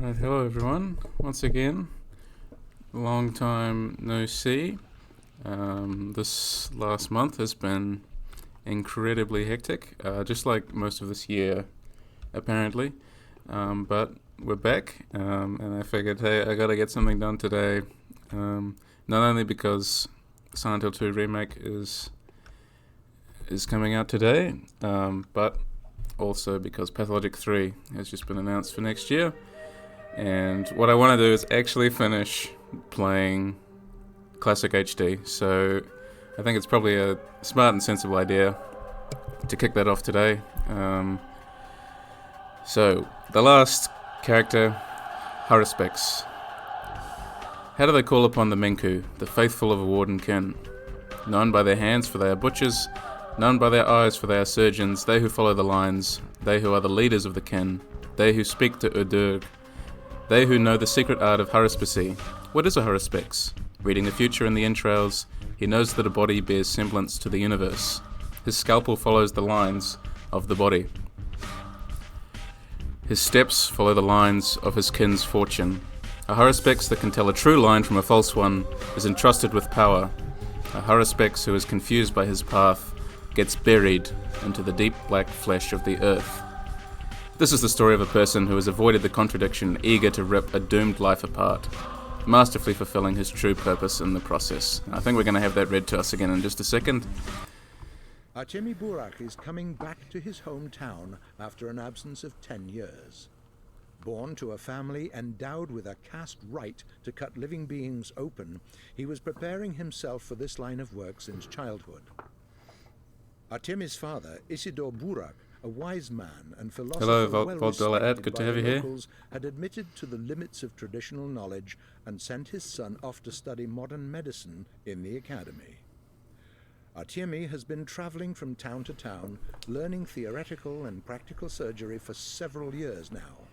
Right, hello everyone. Once again, long time no see. This last month has been incredibly hectic, just like most of this year, apparently. But we're back, and I figured, hey, I gotta get something done today. Not only because Silent Hill 2 Remake is coming out today, but also because Pathologic 3 has just been announced for next year. And what I want to do is actually finish playing Classic HD. So I think it's probably a smart and sensible idea to kick that off today. So the last character, Haruspex. How do they call upon the Menku, the faithful of a warden kin? Known by their hands, for they are butchers. Known by their eyes, for they are surgeons. They who follow the lines. They who are the leaders of the kin. They who speak to Urdur. They who know the secret art of Haruspex. What is a Haruspex? Reading the future in the entrails, he knows that a body bears semblance to the universe. His scalpel follows the lines of the body. His steps follow the lines of his kin's fortune. A Haruspex that can tell a true line from a false one is entrusted with power. A Haruspex who is confused by his path gets buried into the deep black flesh of the earth. This is the story of a person who has avoided the contradiction, eager to rip a doomed life apart, masterfully fulfilling his true purpose in the process. I think we're going to have that read to us again in just a second. Artemi Burak is coming back to his hometown after an absence of 10 years. Born to a family endowed with a caste right to cut living beings open, he was preparing himself for this line of work since childhood. Artemi's father, Isidore Burak, a wise man and philosopher well-respected good by to have the you here. locals, had admitted to the limits of traditional knowledge and sent his son off to study modern medicine in the academy. Artemi has been traveling from town to town, learning theoretical and practical surgery for several years now.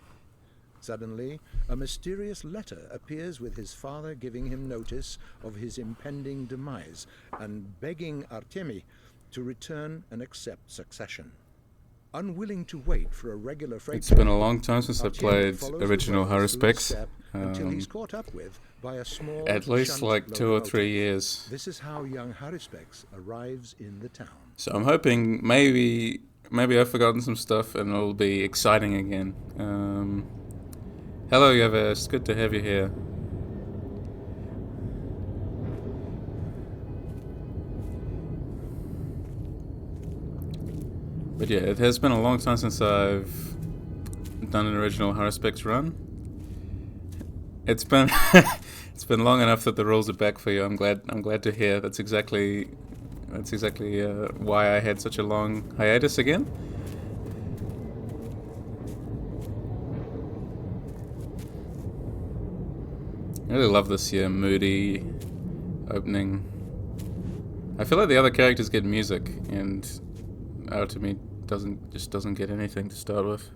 Suddenly, a mysterious letter appears with his father giving him notice of his impending demise and begging Artemi to return and accept succession. Unwilling to wait for a regular freight It's been a long time since I played original Haruspex. Until he's caught up with by a small, At least like 2 or 3 locomotive. years. This is how young Haruspex arrives in the town. So I'm hoping maybe I've forgotten some stuff and it'll be exciting again. Hello Yava, it's good to have you here. But yeah, it has been a long time since I've done an original Haruspex run. It's been it's been long enough that the rules are back for you. I'm glad to hear. That's exactly why I had such a long hiatus again. I really love this moody opening. I feel like the other characters get music, and Artemi doesn't get anything to start with.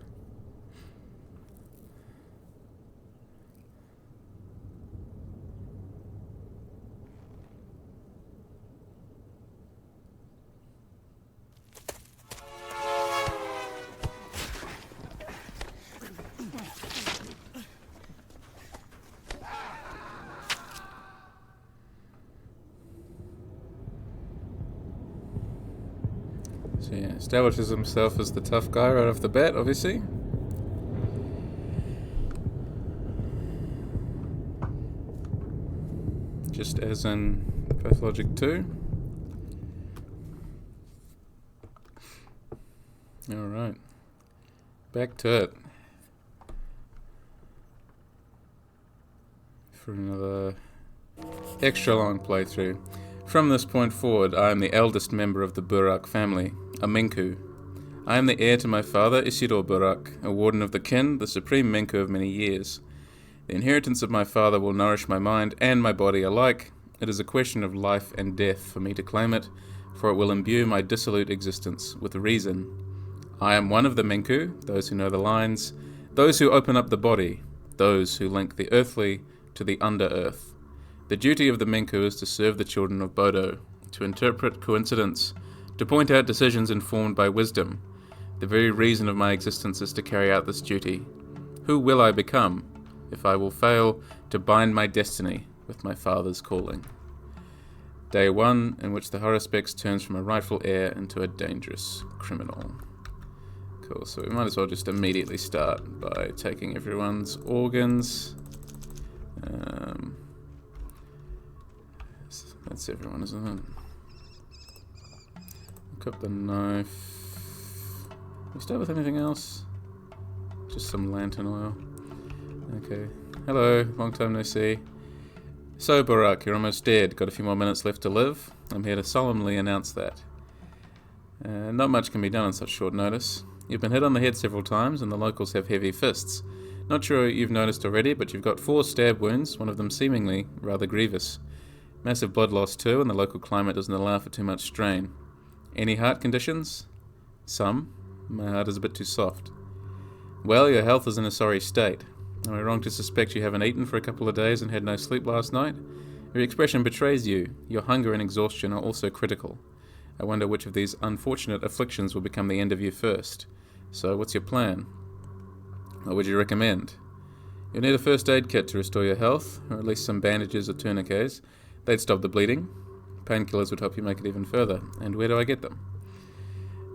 So yeah, establishes himself as the tough guy right off the bat, obviously. Just as in Pathologic 2. Alright. Back to it. For another extra long playthrough. From this point forward, I am the eldest member of the Burak family, a Menku. I am the heir to my father, Isidore Burak, a warden of the kin, the supreme Menku of many years. The inheritance of my father will nourish my mind and my body alike. It is a question of life and death for me to claim it, for it will imbue my dissolute existence with reason. I am one of the Menku, those who know the lines, those who open up the body, those who link the earthly to the under-earth. The duty of the Menku is to serve the children of Bodo, to interpret coincidence, to point out decisions informed by wisdom. The very reason of my existence is to carry out this duty. Who will I become? if I will fail to bind my destiny with my father's calling. Day 1, in which the Haruspex turns from a rightful heir into a dangerous criminal. Cool, so we might as well just immediately start by taking everyone's organs. That's everyone, isn't it? Look up the knife. We start with anything else? Just some lantern oil. Okay. Hello, long time no see. So, Barak, you're almost dead. Got a few more minutes left to live. I'm here to solemnly announce that. Not much can be done on such short notice. You've been hit on the head several times, and the locals have heavy fists. Not sure you've noticed already, but you've got 4 stab wounds, one of them seemingly rather grievous. Massive blood loss too, and the local climate doesn't allow for too much strain. Any heart conditions? Some. My heart is a bit too soft. Well, your health is in a sorry state. Am I wrong to suspect you haven't eaten for a couple of days and had no sleep last night? Your expression betrays you. Your hunger and exhaustion are also critical. I wonder which of these unfortunate afflictions will become the end of you first. So, what's your plan? What would you recommend? You'll need a first aid kit to restore your health, or at least some bandages or tourniquets. They'd stop the bleeding. Painkillers would help you make it even further. And where do I get them?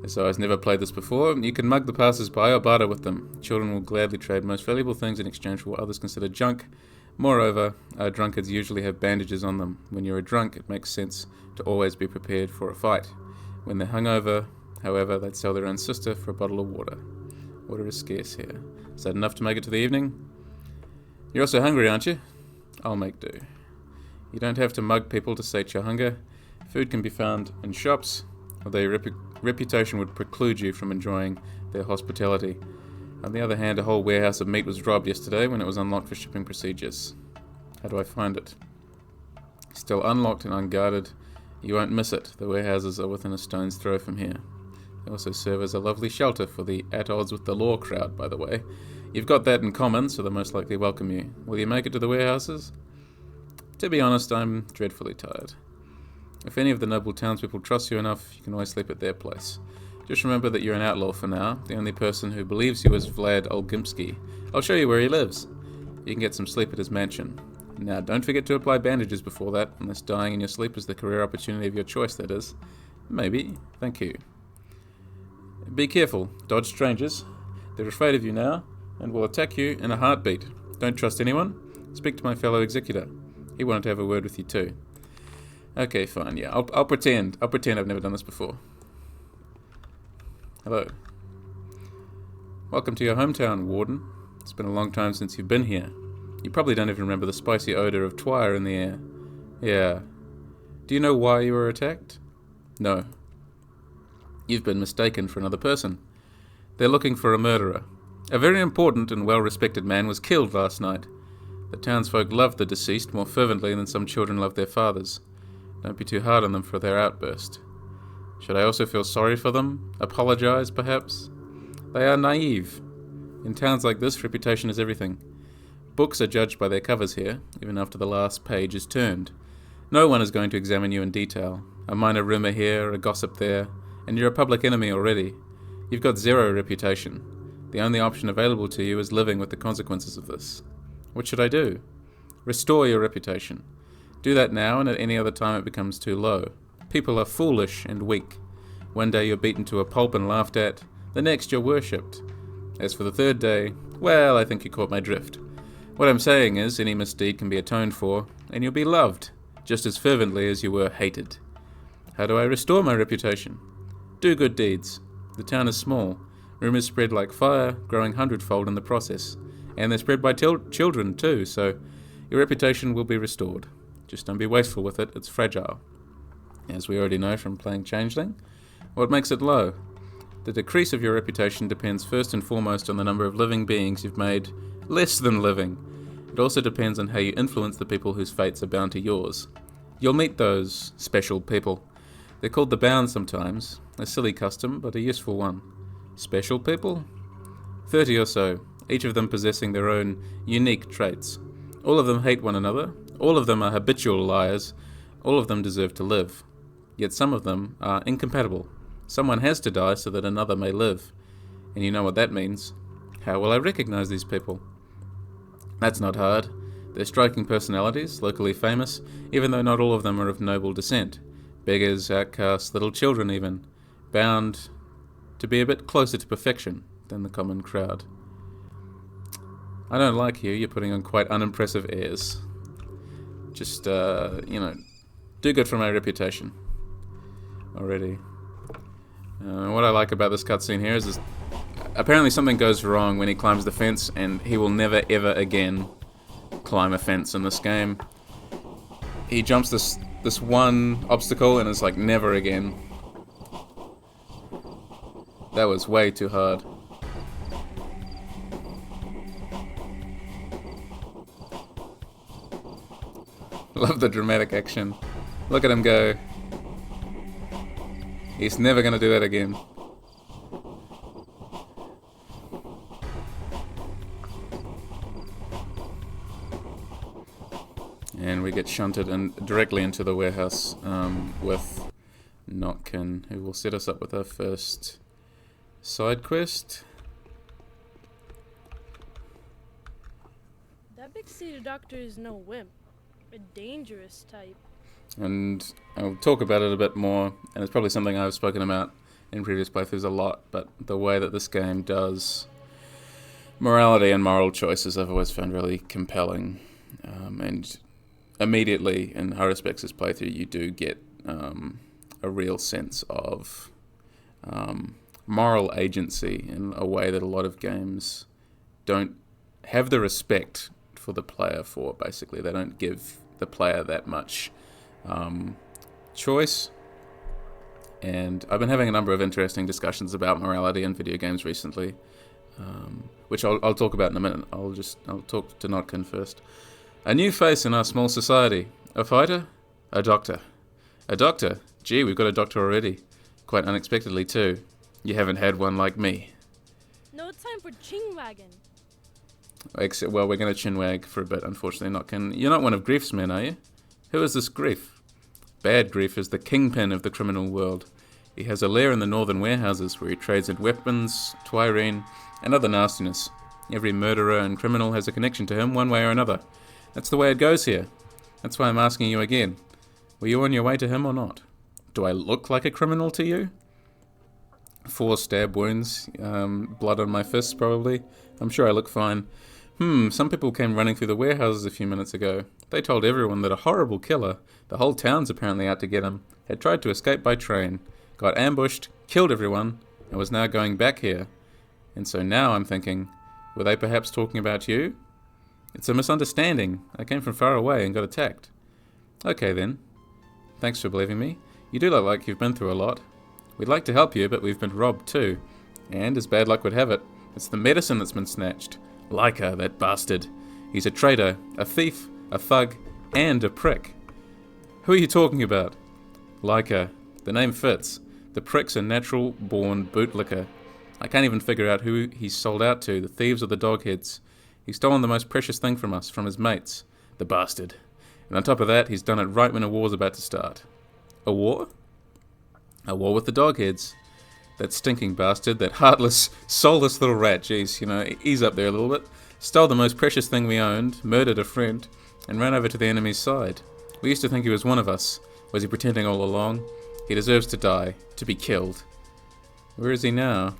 As though I've never played this before, you can mug the passers-by or barter with them. Children will gladly trade most valuable things in exchange for what others consider junk. Moreover, drunkards usually have bandages on them. When you're a drunk, it makes sense to always be prepared for a fight. When they're hungover, however, they'd sell their own sister for a bottle of water. Water is scarce here. Is that enough to make it to the evening? You're also hungry, aren't you? I'll make do. You don't have to mug people to sate your hunger. Food can be found in shops, although your reputation would preclude you from enjoying their hospitality. On the other hand, a whole warehouse of meat was robbed yesterday when it was unlocked for shipping procedures. How do I find it? Still unlocked and unguarded. You won't miss it. The warehouses are within a stone's throw from here. They also serve as a lovely shelter for the at odds with the law crowd, by the way. You've got that in common, so they'll most likely welcome you. Will you make it to the warehouses? To be honest, I'm dreadfully tired. If any of the noble townspeople trust you enough, you can always sleep at their place. Just remember that you're an outlaw for now. The only person who believes you is Vlad Olgimsky. I'll show you where he lives. You can get some sleep at his mansion. Now, don't forget to apply bandages before that, unless dying in your sleep is the career opportunity of your choice, that is. Maybe. Thank you. Be careful. Dodge strangers. They're afraid of you now, and will attack you in a heartbeat. Don't trust anyone. Speak to my fellow executor. He wanted to have a word with you too. Okay, fine, yeah. I'll pretend. I've never done this before. Hello. Welcome to your hometown, Warden. It's been a long time since you've been here. You probably don't even remember the spicy odor of twire in the air. Yeah. Do you know why you were attacked? No. You've been mistaken for another person. They're looking for a murderer. A very important and well-respected man was killed last night. The townsfolk loved the deceased more fervently than some children love their fathers. Don't be too hard on them for their outburst. Should I also feel sorry for them? Apologize, perhaps? They are naive. In towns like this, reputation is everything. Books are judged by their covers here, even after the last page is turned. No one is going to examine you in detail. A minor rumour here, a gossip there, and you're a public enemy already. You've got zero reputation. The only option available to you is living with the consequences of this. What should I do? Restore your reputation. Do that now, and at any other time it becomes too low. People are foolish and weak. One day you're beaten to a pulp and laughed at. The next you're worshipped. As for the third day, well, I think you caught my drift. What I'm saying is, any misdeed can be atoned for, and you'll be loved, just as fervently as you were hated. How do I restore my reputation? Do good deeds. The town is small. Rumours spread like fire, growing hundredfold in the process. And they're spread by children too, so your reputation will be restored. Just don't be wasteful with it, it's fragile. As we already know from playing Changeling, what makes it low? The decrease of your reputation depends first and foremost on the number of living beings you've made less than living. It also depends on how you influence the people whose fates are bound to yours. You'll meet those special people. They're called the Bound sometimes, a silly custom, but a useful one. Special people? 30 or so, each of them possessing their own unique traits. All of them hate one another, all of them are habitual liars, all of them deserve to live. Yet some of them are incompatible. Someone has to die so that another may live. And you know what that means. How will I recognize these people? That's not hard. They're striking personalities, locally famous, even though not all of them are of noble descent. Beggars, outcasts, little children even, bound to be a bit closer to perfection than the common crowd. I don't like you, you're putting on quite unimpressive airs. Just, do good for my reputation. Already. What I like about this cutscene here is apparently something goes wrong when he climbs the fence, and he will never ever again climb a fence in this game. He jumps this one obstacle and it's like never again. That was way too hard. Love the dramatic action. Look at him go. He's never gonna do that again. And we get shunted directly into the warehouse with Notkin, who will set us up with our first side quest. That big city doctor is no wimp. A dangerous type. And I'll talk about it a bit more, and it's probably something I've spoken about in previous playthroughs a lot, but the way that this game does morality and moral choices I've always found really compelling. And immediately in Haruspex's playthrough you do get a real sense of moral agency in a way that a lot of games don't have the respect for the player for, basically. They don't give the player that much choice. And I've been having a number of interesting discussions about morality in video games recently, which I'll talk about in a minute. I'll talk to Notkin first. A new face in our small society. A fighter? A doctor. A doctor? Gee, we've got a doctor already. Quite unexpectedly too. You haven't had one like me. No time for chingwagon. Well, we're going to chinwag for a bit, unfortunately. Notkin. You're not one of Grief's men, are you? Who is this Grief? Bad Grief is the kingpin of the criminal world. He has a lair in the northern warehouses where he trades in weapons, twirine, and other nastiness. Every murderer and criminal has a connection to him one way or another. That's the way it goes here. That's why I'm asking you again. Were you on your way to him or not? Do I look like a criminal to you? 4 stab wounds, blood on my fists probably. I'm sure I look fine. Some people came running through the warehouses a few minutes ago. They told everyone that a horrible killer, the whole town's apparently out to get him, had tried to escape by train, got ambushed, killed everyone, and was now going back here. And so now I'm thinking, were they perhaps talking about you? It's a misunderstanding. I came from far away and got attacked. Okay then. Thanks for believing me. You do look like you've been through a lot. We'd like to help you, but we've been robbed too. And, as bad luck would have it, it's the medicine that's been snatched. Leica, that bastard. He's a traitor, a thief, a thug, and a prick. Who are you talking about? Leica. The name fits. The prick's a natural-born bootlicker. I can't even figure out who he's sold out to, the thieves or the dogheads. He's stolen the most precious thing from us, from his mates. The bastard. And on top of that, he's done it right when a war's about to start. A war? A war with the dogheads. That stinking bastard, that heartless, soulless little rat, jeez, he's up there a little bit. Stole the most precious thing we owned, murdered a friend, and ran over to the enemy's side. We used to think he was one of us. Was he pretending all along? He deserves to die, to be killed. Where is he now?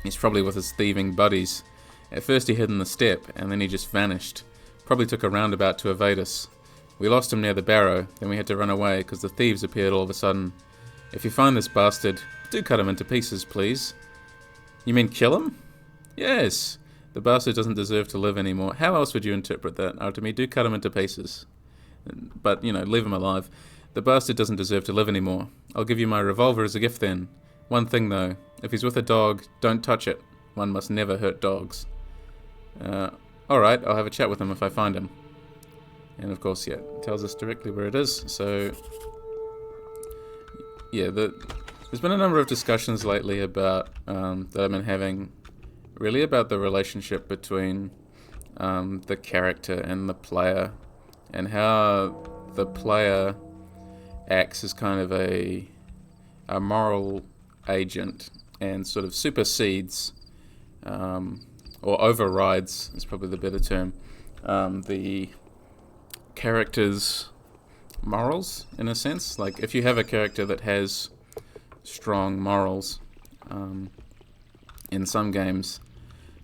He's probably with his thieving buddies. At first he hid in the step, and then he just vanished. Probably took a roundabout to evade us. We lost him near the barrow, then we had to run away because the thieves appeared all of a sudden. If you find this bastard, do cut him into pieces, please. You mean kill him? Yes. The bastard doesn't deserve to live anymore. How else would you interpret that, Artemi? Do cut him into pieces. But, leave him alive. The bastard doesn't deserve to live anymore. I'll give you my revolver as a gift then. One thing though, if he's with a dog, don't touch it. One must never hurt dogs. Alright, I'll have a chat with him if I find him. And of course, it tells us directly where it is, so... Yeah, there's been a number of discussions lately about, that I've been having, really about the relationship between the character and the player, and how the player acts as kind of a moral agent and sort of supersedes or overrides is probably the better term, the character's morals, in a sense. Like, if you have a character that has strong morals, in some games,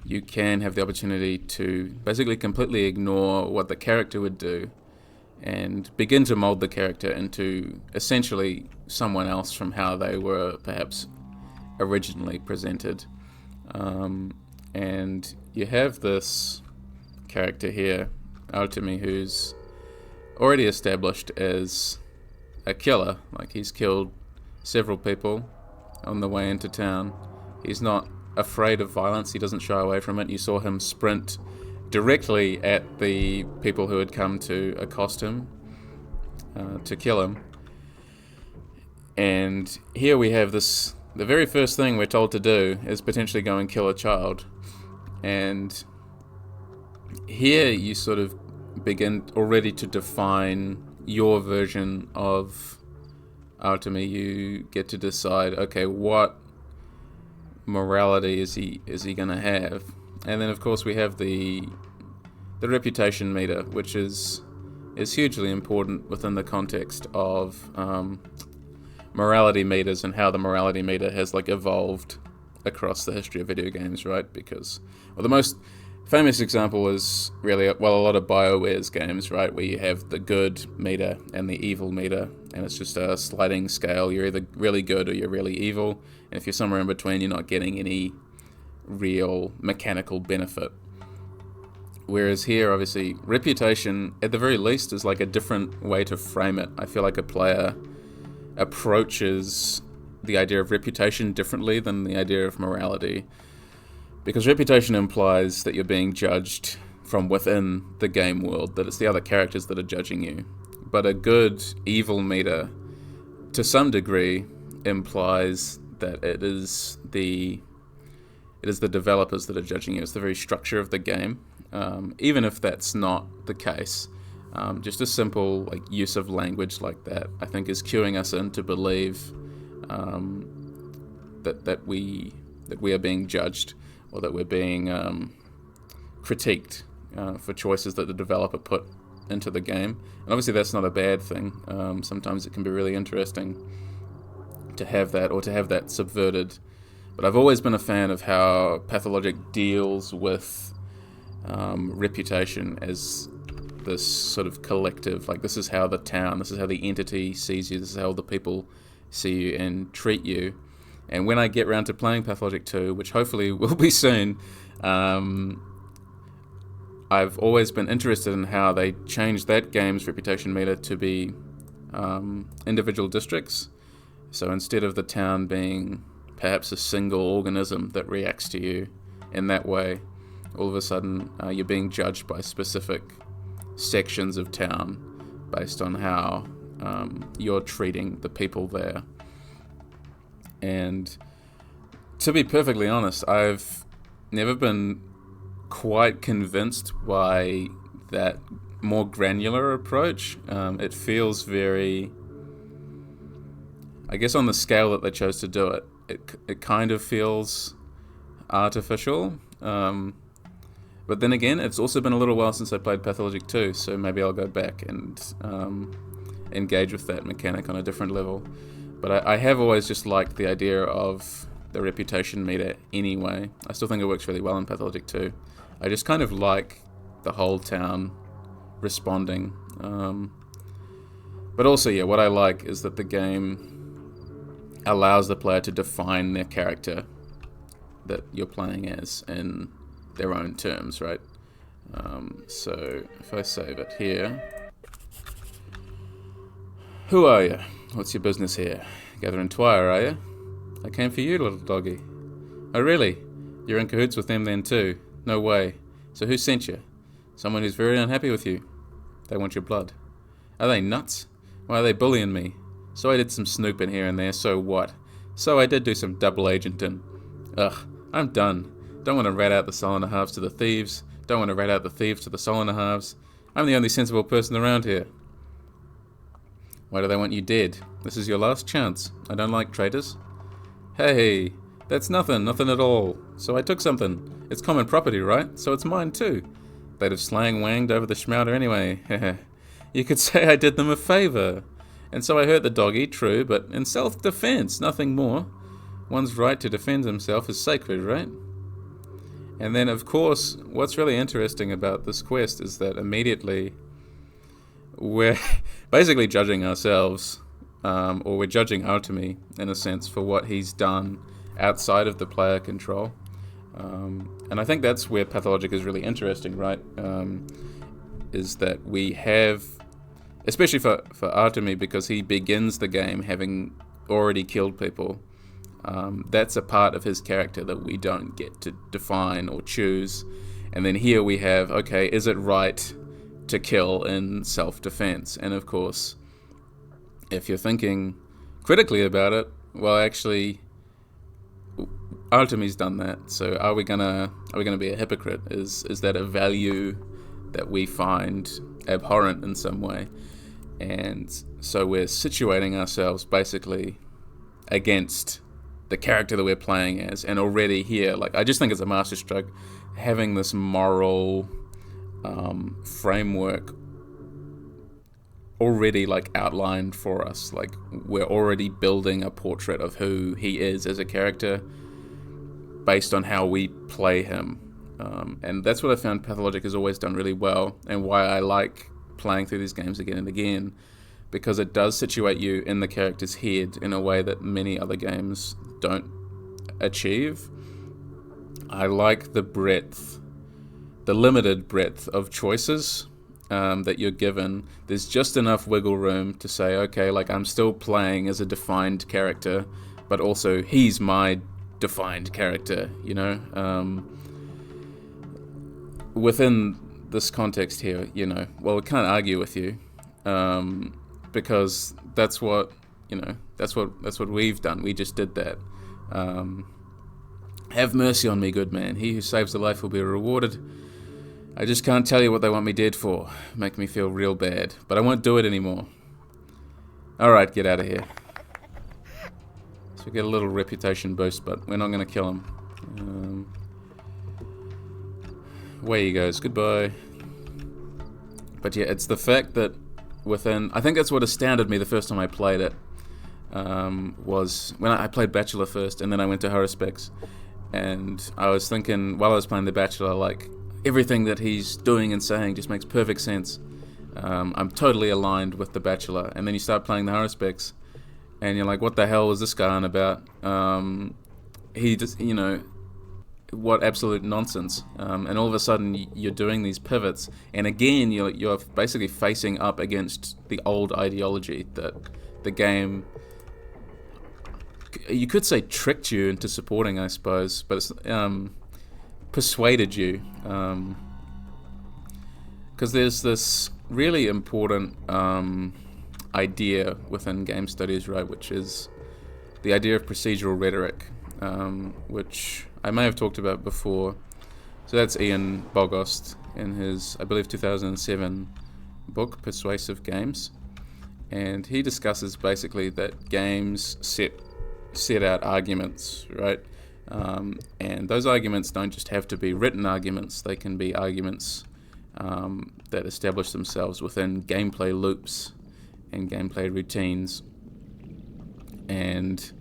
you can have the opportunity to basically completely ignore what the character would do and begin to mold the character into essentially someone else from how they were perhaps originally presented. And you have this character here, Artemi, who's already established as a killer. Like, he's killed several people on the way into town. He's not afraid of violence. He doesn't shy away from it. You saw him sprint directly at the people who had come to accost him, to kill him. And here we have this, the very first thing we're told to do is potentially go and kill a child. And here you sort of begin already to define your version of Artemi. You get to decide, okay, what morality is he going to have? And then of course we have the reputation meter, which is hugely important within the context of morality meters and how the morality meter has like evolved across the history of video games, right? Because, well, the most famous example is really, well, a lot of BioWare's games, right, where you have the good meter and the evil meter, and it's just a sliding scale. You're either really good or you're really evil, and if you're somewhere in between, you're not getting any real mechanical benefit. Whereas here, obviously, reputation, at the very least, is like a different way to frame it. I feel like a player approaches the idea of reputation differently than the idea of morality, because reputation implies that you're being judged from within the game world, that it's the other characters that are judging you. But a good evil meter, to some degree, implies that it is the developers that are judging you. It's the very structure of the game. Even if that's not the case, just a simple like use of language like that, I think, is cueing us in to believe that we are being judged, or that we're being critiqued for choices that the developer put into the game. And obviously that's not a bad thing. Sometimes it can be really interesting to have that, or to have that subverted. But I've always been a fan of how Pathologic deals with reputation as this sort of collective, like, this is how the town, this is how the entity sees you, this is how the people see you and treat you. And when I get around to playing Pathologic 2, which hopefully will be soon, I've always been interested in how they changed that game's reputation meter to be individual districts. So instead of the town being perhaps a single organism that reacts to you in that way, all of a sudden you're being judged by specific sections of town based on how you're treating the people there. And to be perfectly honest, I've never been quite convinced by that more granular approach. It feels very, I guess, on the scale that they chose to do it, it kind of feels artificial. But then again, it's also been a little while since I played Pathologic 2, so maybe I'll go back and engage with that mechanic on a different level. But I have always just liked the idea of the reputation meter anyway. I still think it works really well in Pathologic 2. I just kind of like the whole town responding. But also, yeah, what I like is that the game allows the player to define their character that you're playing as in their own terms, right? So if I save it here. Who are you? What's your business here? Gathering twire, are you? I came for you, little doggy. Oh, really? You're in cahoots with them then too? No way. So who sent you? Someone who's very unhappy with you. They want your blood. Are they nuts? Why are they bullying me? So I did some snooping here and there, so what? So I did do some double agenting. Ugh, I'm done. Don't want to rat out the soul and a halves to the thieves. Don't want to rat out the thieves to the soul and a halves. I'm the only sensible person around here. Why do they want you dead? This is your last chance. I don't like traitors. Hey, That's nothing at all. So I took something. It's common property, right? So it's mine too. They'd have slang-wanged over the schmouter anyway. You could say I did them a favour. And so I hurt the doggy, true, but in self-defense, nothing more. One's right to defend himself is sacred, right? And then, of course, what's really interesting about this quest is that immediately we're basically judging ourselves, or we're judging Artemi, in a sense, for what he's done outside of the player control. And I think that's where Pathologic is really interesting, right? Is that we have, especially for Artemi, because he begins the game having already killed people, that's a part of his character that we don't get to define or choose. And then here we have, okay, is it right to kill in self-defense? And of course, if you're thinking critically about it, well, actually, Artemi's done that. So are we gonna be a hypocrite? Is that a value that we find abhorrent in some way? And so we're situating ourselves basically against the character that we're playing as. And already here, like, I just think it's a masterstroke having this moral framework already like outlined for us. Like, we're already building a portrait of who he is as a character based on how we play him. And that's what I found Pathologic has always done really well, and why I like playing through these games again and again, because it does situate you in the character's head in a way that many other games don't achieve. I like the breadth, the limited breadth of choices that you're given. There's just enough wiggle room to say, okay, like, I'm still playing as a defined character, but also he's my defined character, you know? Within this context here, you know, well, we can't argue with you, because that's what, you know, that's what we've done. We just did that. Have mercy on me, good man. He who saves a life will be rewarded. I just can't tell you what they want me dead for. Make me feel real bad. But I won't do it anymore. Alright, get out of here. So we get a little reputation boost, but we're not going to kill him. Away he goes. Goodbye. But yeah, it's the fact that within... I think that's what astounded me the first time I played it. Was when I played Bachelor first, and then I went to Haruspex. And I was thinking, while I was playing The Bachelor, like, everything that he's doing and saying just makes perfect sense. I'm totally aligned with The Bachelor. And then you start playing the Haruspex, and you're like, what the hell was this guy on about? He just, you know, what absolute nonsense. And all of a sudden, you're doing these pivots. And again, you're basically facing up against the old ideology that the game... You could say tricked you into supporting, I suppose, but it's persuaded you, because there's this really important idea within game studies, right, which is the idea of procedural rhetoric, which I may have talked about before. So that's Ian Bogost in his, I believe, 2007 book, Persuasive Games, and he discusses basically that games set out arguments, right? And those arguments don't just have to be written arguments. They can be arguments that establish themselves within gameplay loops and gameplay routines. And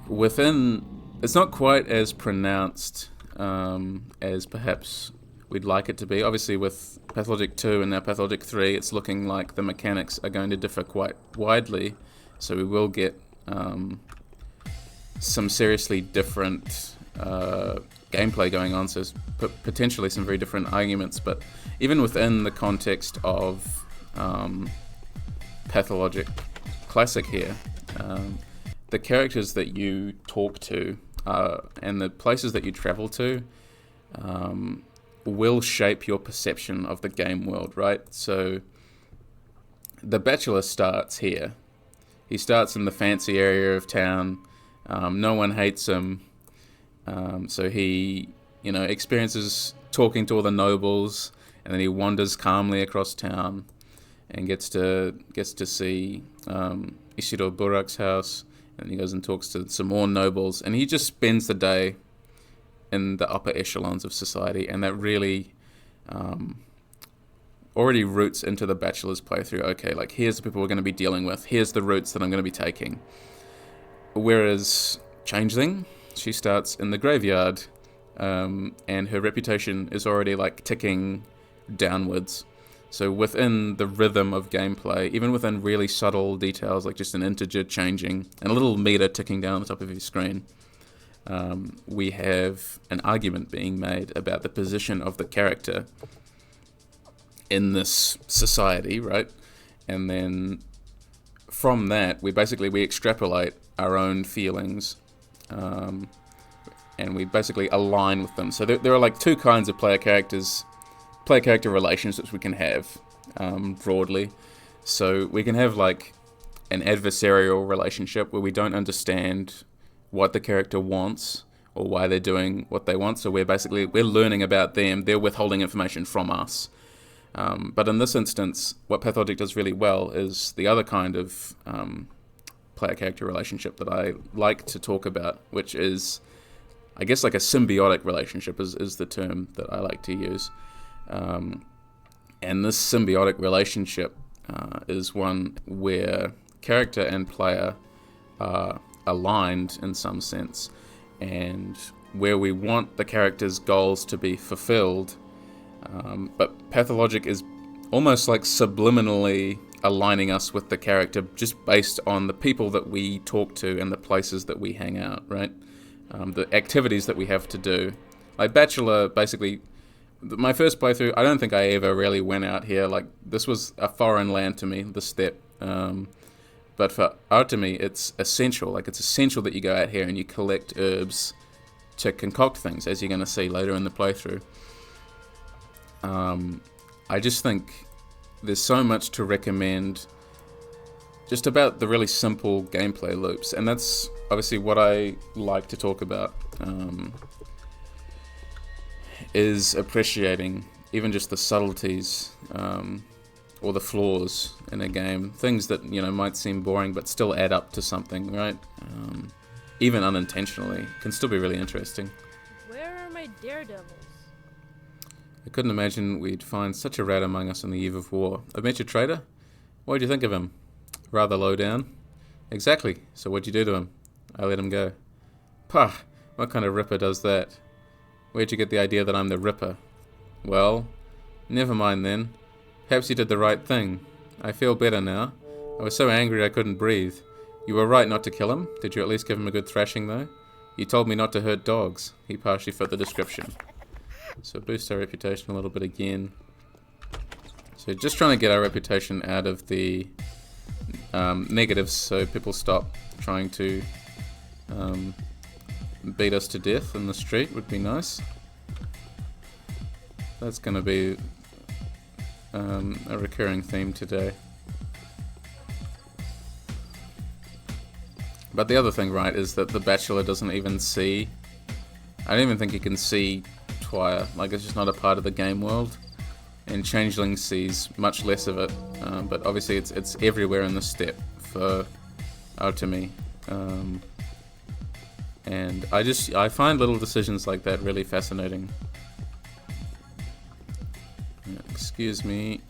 within, it's not quite as pronounced as perhaps we'd like it to be. Obviously with Pathologic 2 and now Pathologic 3, it's looking like the mechanics are going to differ quite widely. So we will get some seriously different gameplay going on, so potentially some very different arguments. But even within the context of Pathologic Classic here, the characters that you talk to and the places that you travel to will shape your perception of the game world, right? So the Bachelor starts here. He starts in the fancy area of town. No one hates him. So he, you know, experiences talking to all the nobles, and then he wanders calmly across town and gets to see Isidore Burak's house and he goes and talks to some more nobles, and he just spends the day in the upper echelons of society, and that really already roots into the Bachelor's playthrough. Okay, like, here's the people we're going to be dealing with, here's the routes that I'm going to be taking. Whereas Changeling, she starts in the graveyard, and her reputation is already like ticking downwards. So within the rhythm of gameplay, even within really subtle details like just an integer changing and a little meter ticking down the top of your screen, we have an argument being made about the position of the character in this society, right? And then from that, we extrapolate our own feelings, and we basically align with them. So there are like two kinds of player-character relationships we can have, broadly. So we can have like an adversarial relationship where we don't understand what the character wants or why they're doing what they want. So we're learning about them, they're withholding information from us. But in this instance, what Pathologic does really well is the other kind of player-character relationship that I like to talk about, which is, I guess, like a symbiotic relationship is the term that I like to use. And this symbiotic relationship is one where character and player are aligned in some sense, and where we want the character's goals to be fulfilled. But Pathologic is almost like subliminally aligning us with the character just based on the people that we talk to and the places that we hang out, right? The activities that we have to do. Like Bachelor, basically, my first playthrough, I don't think I ever really went out here. Like, this was a foreign land to me, this step. But for Artemi, it's essential. Like, it's essential that you go out here and you collect herbs to concoct things, as you're going to see later in the playthrough. I just think there's so much to recommend just about the really simple gameplay loops, and that's obviously what I like to talk about, is appreciating even just the subtleties, or the flaws in a game, things that, might seem boring but still add up to something, right? Even unintentionally, can still be really interesting. Where are my daredevils? I couldn't imagine we'd find such a rat among us on the eve of war. I met your trader? What did you think of him? Rather low down? Exactly. So what'd you do to him? I let him go. Pah! What kind of ripper does that? Where'd you get the idea that I'm the ripper? Well, never mind then. Perhaps you did the right thing. I feel better now. I was so angry I couldn't breathe. You were right not to kill him. Did you at least give him a good thrashing, though? You told me not to hurt dogs. He partially fit the description. So boost our reputation a little bit again. So just trying to get our reputation out of the negatives, so people stop trying to beat us to death in the street would be nice. That's going to be a recurring theme today. But the other thing, right, is that the Bachelor doesn't even see... I don't even think he can see Twire. Like, it's just not a part of the game world. And Changeling sees much less of it. But obviously it's everywhere in the step for Artemi. And I find little decisions like that really fascinating. Excuse me.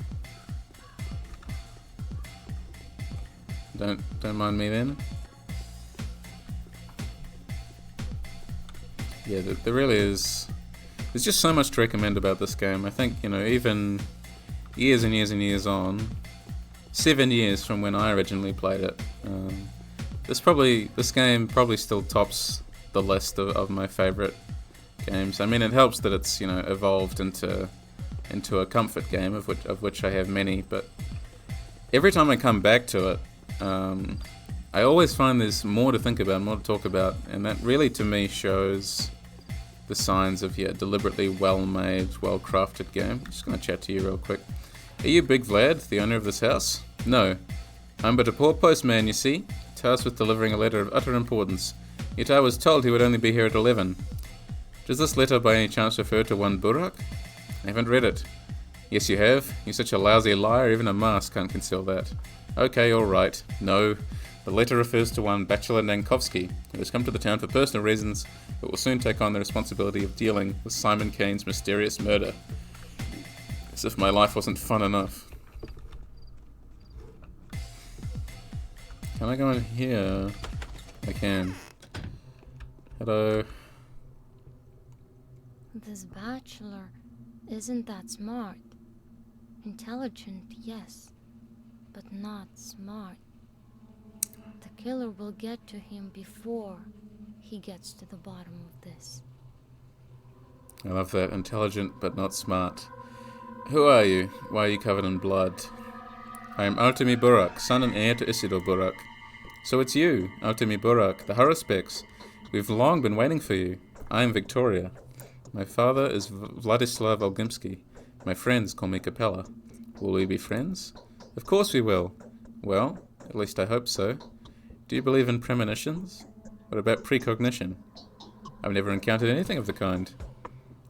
Don't mind me then. Yeah, there really is. There's just so much to recommend about this game. I think, even years and years and years on, 7 years from when I originally played it, this game probably still tops the list of my favorite games. I mean, it helps that it's evolved into a comfort game of which I have many. But every time I come back to it, I always find there's more to think about, more to talk about, and that really, to me, shows the signs of deliberately well-made, well-crafted game. Just going to chat to you real quick. Are you Big Vlad, the owner of this house? No. I'm but a poor postman, you see, tasked with delivering a letter of utter importance. Yet I was told he would only be here at 11. Does this letter by any chance refer to one Burak? I haven't read it. Yes, you have. You're such a lousy liar, even a mask can't conceal that. Okay, alright. No. The letter refers to one Bachelor Nankovsky, who has come to the town for personal reasons, but will soon take on the responsibility of dealing with Simon Kane's mysterious murder. As if my life wasn't fun enough. Can I go in here? I can. Hello. This bachelor isn't that smart. Intelligent, yes, but not smart. The killer will get to him before he gets to the bottom of this. I love that. Intelligent but not smart. Who are you? Why are you covered in blood? I am Artemi Burak, son and heir to Isidor Burak. So it's you, Artemi Burak, the Haruspex. We've long been waiting for you. I am Victoria. My father is Vladislav Olgimsky. My friends call me Capella. Will we be friends? Of course we will. Well, at least I hope so. Do you believe in premonitions? What about precognition? I've never encountered anything of the kind.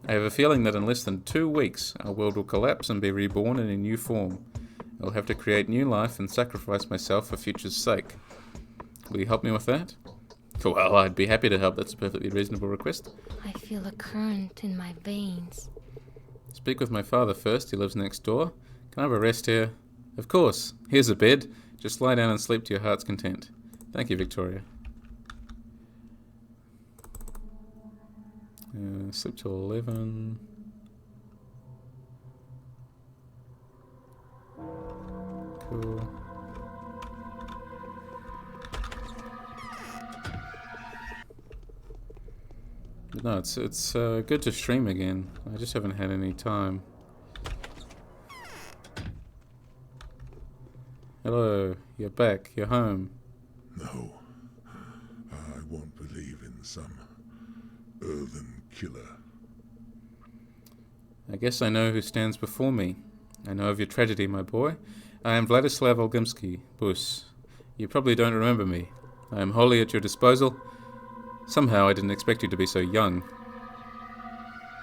I have a feeling that in less than 2 weeks, our world will collapse and be reborn in a new form. I'll have to create new life and sacrifice myself for future's sake. Will you help me with that? Well, I'd be happy to help. That's a perfectly reasonable request. I feel a current in my veins. Speak with my father first. He lives next door. Can I have a rest here? Of course. Here's a bed. Just lie down and sleep to your heart's content. Thank you, Victoria. Sleep till 11. Cool. But no, it's good to stream again. I just haven't had any time. Hello, you're back. You're home. No, I won't believe in some earthen killer. I guess I know who stands before me. I know of your tragedy, my boy. I am Vladislav Olgimsky, Bus. You probably don't remember me. I am wholly at your disposal. Somehow I didn't expect you to be so young.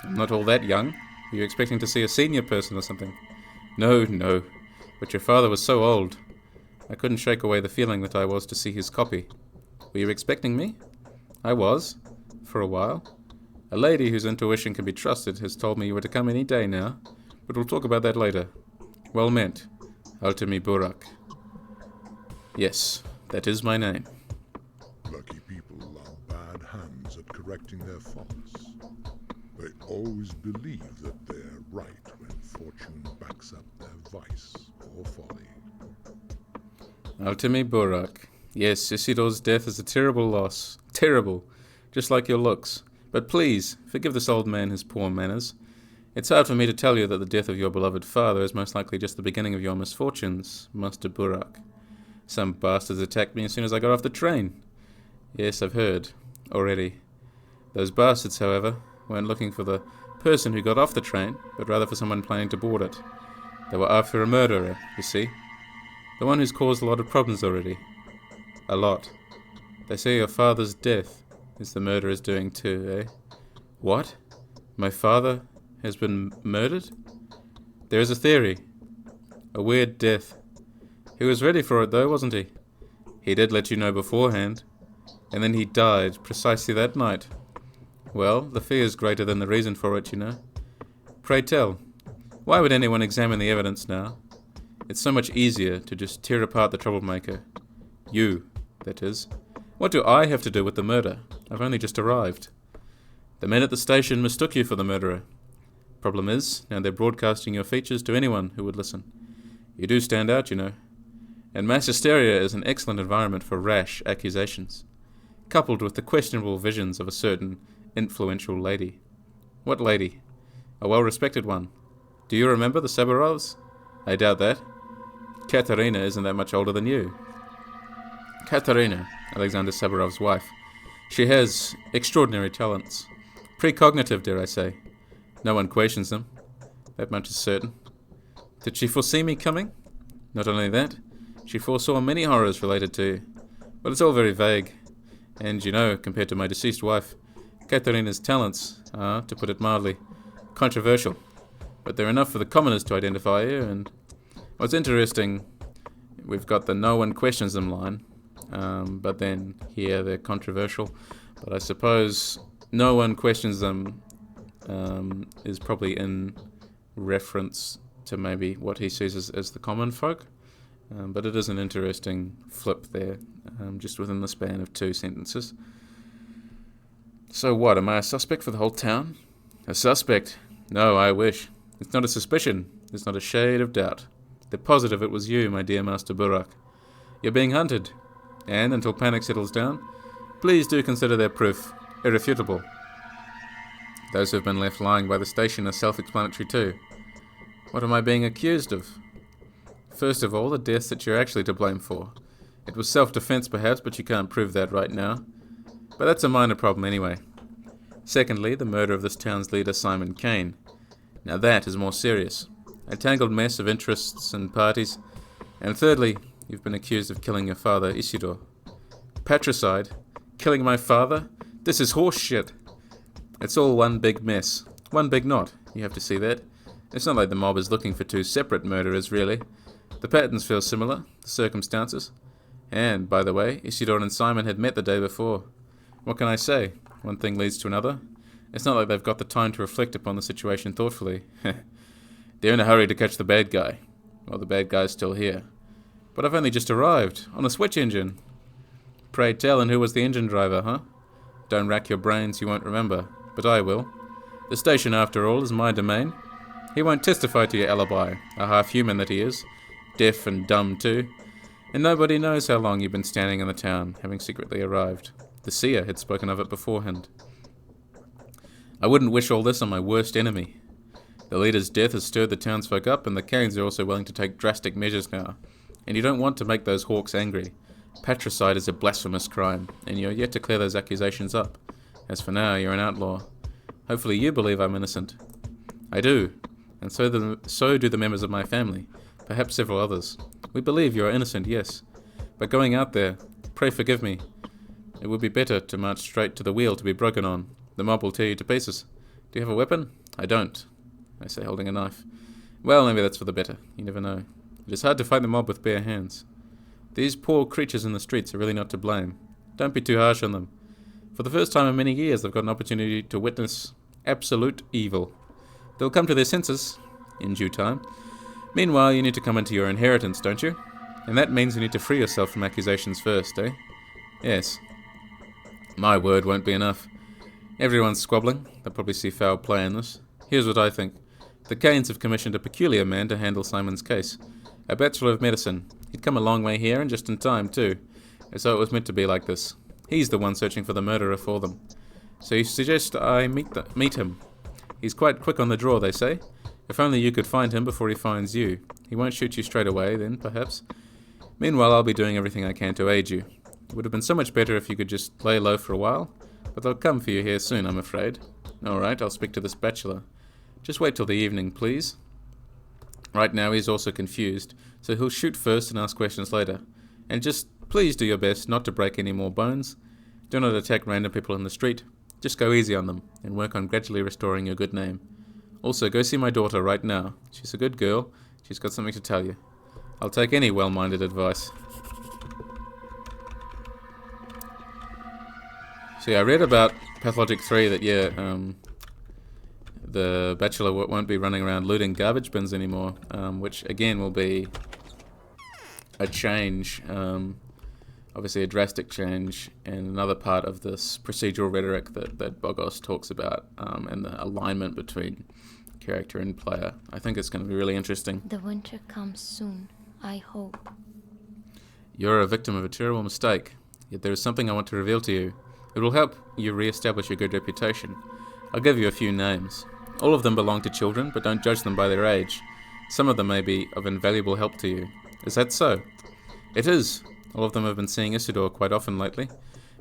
I'm not all that young. Were you expecting to see a senior person or something? No, no. But your father was so old. I couldn't shake away the feeling that I was to see his copy. Were you expecting me? I was. For a while. A lady whose intuition can be trusted has told me you were to come any day now, but we'll talk about that later. Well met. Artemi Burak. Yes, that is my name. Lucky people are bad hands at correcting their faults. They always believe that they're right when fortune backs up their vice or folly. Artemi Burak. Yes, Isidor's death is a terrible loss. Terrible. Just like your looks. But please, forgive this old man his poor manners. It's hard for me to tell you that the death of your beloved father is most likely just the beginning of your misfortunes, Master Burak. Some bastards attacked me as soon as I got off the train. Yes, I've heard. Already. Those bastards, however, weren't looking for the person who got off the train, but rather for someone planning to board it. They were after a murderer, you see. The one who's caused a lot of problems already. A lot. They say your father's death is the murderer's doing too, eh? What? My father has been murdered? There is a theory. A weird death. He was ready for it though, wasn't he? He did let you know beforehand. And then he died precisely that night. Well, the fear is greater than the reason for it, you know. Pray tell, why would anyone examine the evidence now? It's so much easier to just tear apart the troublemaker. You, that is. What do I have to do with the murder? I've only just arrived. The men at the station mistook you for the murderer. Problem is, now they're broadcasting your features to anyone who would listen. You do stand out, you know. And mass hysteria is an excellent environment for rash accusations, coupled with the questionable visions of a certain influential lady. What lady? A well-respected one. Do you remember the Saburovs? I doubt that. Katerina isn't that much older than you. Katerina, Alexander Saburov's wife. She has extraordinary talents. Precognitive, dare I say. No one questions them. That much is certain. Did she foresee me coming? Not only that, she foresaw many horrors related to you. But it's all very vague. And, you know, compared to my deceased wife, Katerina's talents are, to put it mildly, controversial. But they're enough for the commoners to identify you, and what's interesting, we've got the no one questions them line. but then here they're controversial. But I suppose no one questions them is probably in reference to maybe what he sees as the common folk. But it is an interesting flip there, just within the span of 2 sentences. So what, am I a suspect for the whole town? A suspect? No, I wish. It's not a suspicion. There's not a shade of doubt. They're positive it was you, my dear Master Burak. You're being hunted, and until panic settles down, please do consider their proof irrefutable. Those who have been left lying by the station are self-explanatory too. What am I being accused of? First of all, the deaths that you're actually to blame for. It was self-defense perhaps, but you can't prove that right now. But that's a minor problem anyway. Secondly, the murder of this town's leader, Simon Kane. Now that is more serious. A tangled mess of interests and parties. And thirdly, you've been accused of killing your father, Isidore. Patricide? Killing my father? This is horse shit. It's all one big mess. One big knot, you have to see that. It's not like the mob is looking for 2 separate murderers, really. The patterns feel similar, the circumstances. And, by the way, Isidore and Simon had met the day before. What can I say? One thing leads to another. It's not like they've got the time to reflect upon the situation thoughtfully. They're in a hurry to catch the bad guy. Well, the bad guy's still here. But I've only just arrived, on a switch engine. Pray tell, and who was the engine driver, huh? Don't rack your brains, you won't remember. But I will. The station, after all, is my domain. He won't testify to your alibi, a half-human that he is. Deaf and dumb, too. And nobody knows how long you've been standing in the town, having secretly arrived. The seer had spoken of it beforehand. I wouldn't wish all this on my worst enemy. The leader's death has stirred the townsfolk up, and the Canes are also willing to take drastic measures now. And you don't want to make those hawks angry. Patricide is a blasphemous crime, and you're yet to clear those accusations up. As for now, you're an outlaw. Hopefully you believe I'm innocent. I do, and so do the members of my family, perhaps several others. We believe you are innocent, yes. But going out there, pray forgive me. It would be better to march straight to the wheel to be broken on. The mob will tear you to pieces. Do you have a weapon? I don't, I say, holding a knife. Well, maybe that's for the better. You never know. It is hard to fight the mob with bare hands. These poor creatures in the streets are really not to blame. Don't be too harsh on them. For the first time in many years, they've got an opportunity to witness absolute evil. They'll come to their senses in due time. Meanwhile, you need to come into your inheritance, don't you? And that means you need to free yourself from accusations first, eh? Yes. My word won't be enough. Everyone's squabbling. They'll probably see foul play in this. Here's what I think. The Canes have commissioned a peculiar man to handle Simon's case. A Bachelor of Medicine. He'd come a long way here, and just in time, too. So it was meant to be like this. He's the one searching for the murderer for them. So you suggest I meet him. He's quite quick on the draw, they say. If only you could find him before he finds you. He won't shoot you straight away, then, perhaps. Meanwhile, I'll be doing everything I can to aid you. It would have been so much better if you could just lay low for a while. But they'll come for you here soon, I'm afraid. All right, I'll speak to this bachelor. Just wait till the evening, please. Right now, he's also confused, so he'll shoot first and ask questions later. And just please do your best not to break any more bones. Do not attack random people in the street. Just go easy on them, and work on gradually restoring your good name. Also, go see my daughter right now. She's a good girl. She's got something to tell you. I'll take any well-minded advice. See, I read about Pathologic 3 that, the Bachelor won't be running around looting garbage bins anymore, which, again, will be a change, obviously a drastic change, and another part of this procedural rhetoric that Bogos talks about, and the alignment between character and player. I think it's going to be really interesting. The winter comes soon, I hope. You're a victim of a terrible mistake, yet there is something I want to reveal to you. It will help you re-establish your good reputation. I'll give you a few names. All of them belong to children, but don't judge them by their age. Some of them may be of invaluable help to you. Is that so? It is. All of them have been seeing Isidore quite often lately.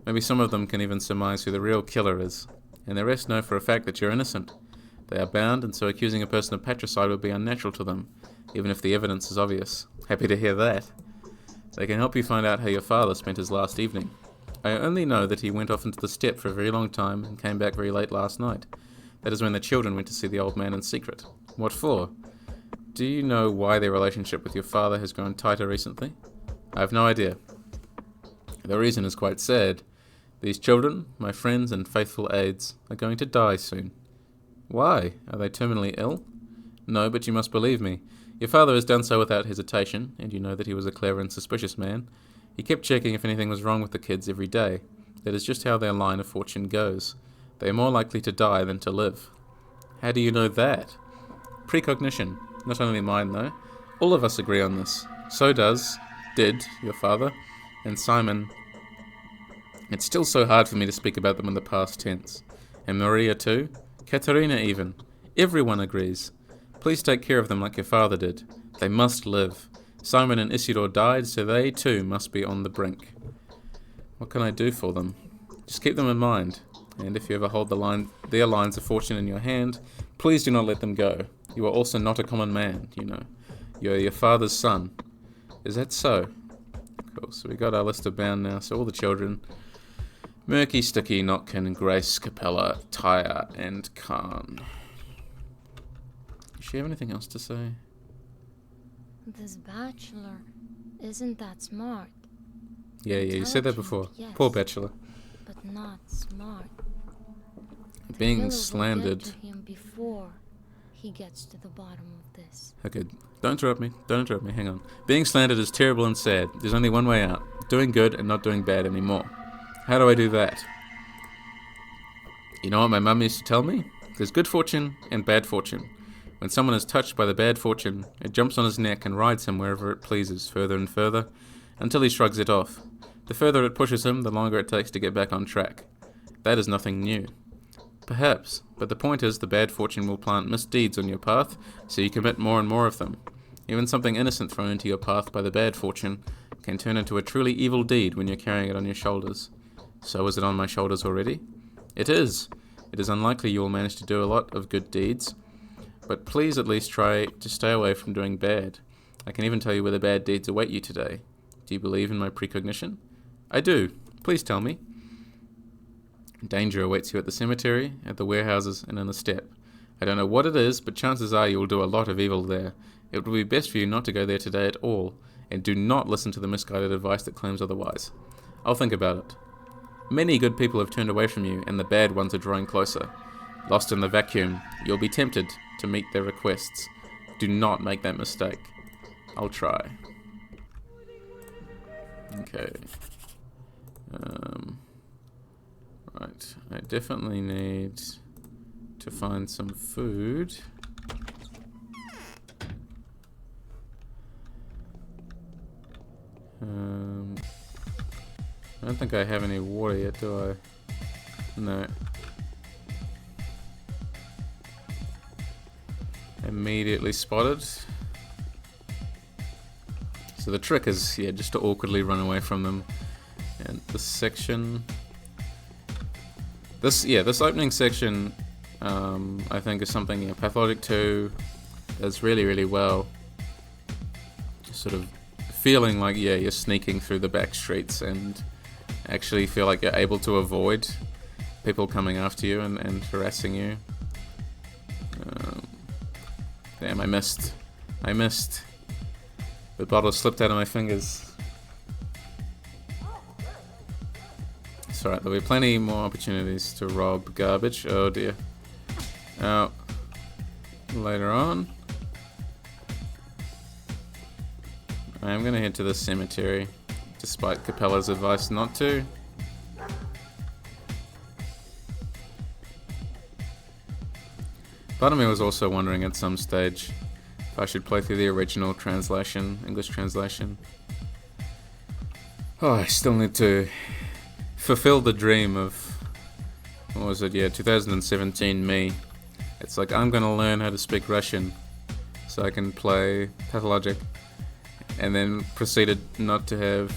Maybe some of them can even surmise who the real killer is. And the rest know for a fact that you're innocent. They are bound, and so accusing a person of patricide would be unnatural to them, even if the evidence is obvious. Happy to hear that. They can help you find out how your father spent his last evening. I only know that he went off into the steppe for a very long time and came back very late last night. That is when the children went to see the old man in secret. What for? Do you know why their relationship with your father has grown tighter recently? I have no idea. The reason is quite sad. These children, my friends and faithful aides, are going to die soon. Why? Are they terminally ill? No, but you must believe me. Your father has done so without hesitation, and you know that he was a clever and suspicious man. He kept checking if anything was wrong with the kids every day. That is just how their line of fortune goes. They are more likely to die than to live. How do you know that? Precognition. Not only mine, though. All of us agree on this. So did, your father, and Simon. It's still so hard for me to speak about them in the past tense. And Maria too. Katerina even. Everyone agrees. Please take care of them like your father did. They must live. Simon and Isidore died, so they too must be on the brink. What can I do for them? Just keep them in mind. And if you ever hold their lines of fortune in your hand, please do not let them go. You are also not a common man, you know. You are your father's son. Is that so? Cool, so we got our list of bound now, so all the children. Murky, Sticky, Notkin, Grace, Capella, Tyre, and Khan. Does she have anything else to say? This bachelor isn't that smart. Yeah, you said that before. Yes, Poor bachelor. but not smart. The Being killer slandered. will get to him before he gets to the bottom of this. Okay, don't interrupt me. Hang on. Being slandered is terrible and sad. There's only one way out. Doing good and not doing bad anymore. How do I do that? You know what my mum used to tell me? There's good fortune and bad fortune. When someone is touched by the bad fortune, it jumps on his neck and rides him wherever it pleases, further and further, until he shrugs it off. The further it pushes him, the longer it takes to get back on track. That is nothing new. Perhaps, but the point is the bad fortune will plant misdeeds on your path, so you commit more and more of them. Even something innocent thrown into your path by the bad fortune can turn into a truly evil deed when you're carrying it on your shoulders. So is it on my shoulders already? It is. It is unlikely you will manage to do a lot of good deeds, but please at least try to stay away from doing bad. I can even tell you where the bad deeds await you today. Do you believe in my precognition? I do. Please tell me. Danger awaits you at the cemetery, at the warehouses, and in the steppe. I don't know what it is, but chances are you will do a lot of evil there. It would be best for you not to go there today at all, and do not listen to the misguided advice that claims otherwise. I'll think about it. Many good people have turned away from you, and the bad ones are drawing closer. Lost in the vacuum, you'll be tempted to meet their requests. Do not make that mistake. I'll try. Okay. Right. I definitely need to find some food. I don't think I have any water yet, do I? No. Immediately spotted. So the trick is, just to awkwardly run away from them. And this section... This opening section, I think is something Pathologic 2 does really, really well. Just sort of feeling like, you're sneaking through the back streets and actually feel like you're able to avoid people coming after you and harassing you. Damn, I missed. The bottle slipped out of my fingers. It's alright, there'll be plenty more opportunities to rob garbage. Oh dear. Later on. I am going to head to the cemetery, despite Capella's advice not to. Part of me was also wondering at some stage if I should play through the original translation, English translation. Oh, I still need to fulfill the dream of, 2017 me. It's like, I'm gonna learn how to speak Russian so I can play Pathologic, and then proceeded not to have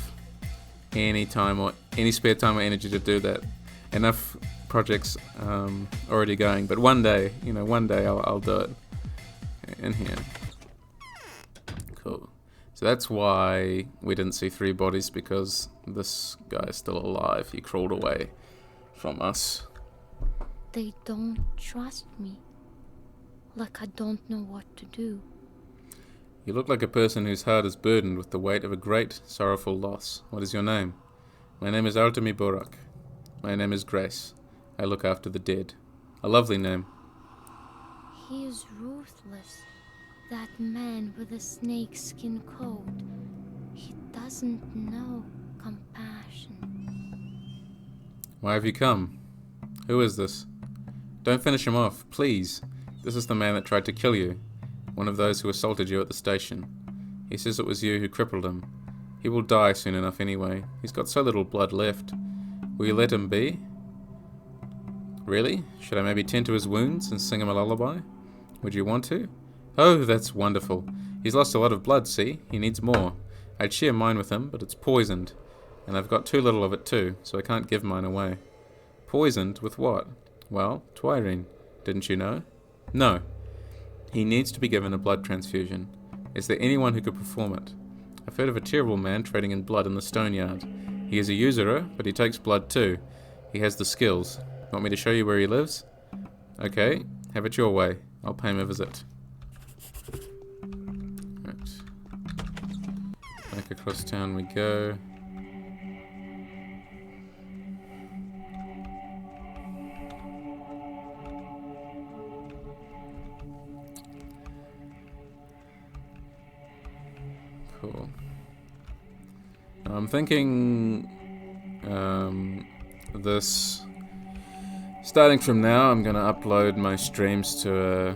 any time or any spare time or energy to do that. Enough projects already going, but one day I'll do it in here. Cool. So that's why we didn't see 3 bodies, because this guy is still alive. He crawled away from us. They don't trust me. Like I don't know what to do. You look like a person whose heart is burdened with the weight of a great, sorrowful loss. What is your name? My name is Artemi Borak. My name is Grace. I look after the dead. A lovely name. He is ruthless. That man with the snakeskin coat. He doesn't know compassion. Why have you come? Who is this? Don't finish him off, please. This is the man that tried to kill you. One of those who assaulted you at the station. He says it was you who crippled him. He will die soon enough anyway. He's got so little blood left. Will you let him be? Really? Should I maybe tend to his wounds and sing him a lullaby? Would you want to? Oh, that's wonderful. He's lost a lot of blood, see? He needs more. I'd share mine with him, but it's poisoned. And I've got too little of it too, so I can't give mine away. Poisoned with what? Well, Twirine. Didn't you know? No. He needs to be given a blood transfusion. Is there anyone who could perform it? I've heard of a terrible man trading in blood in the stone yard. He is a usurer, but he takes blood too. He has the skills. Want me to show you where he lives? Okay, have it your way. I'll pay him a visit. Right. Back across town we go. Cool. I'm thinking this starting from now I'm gonna upload my streams to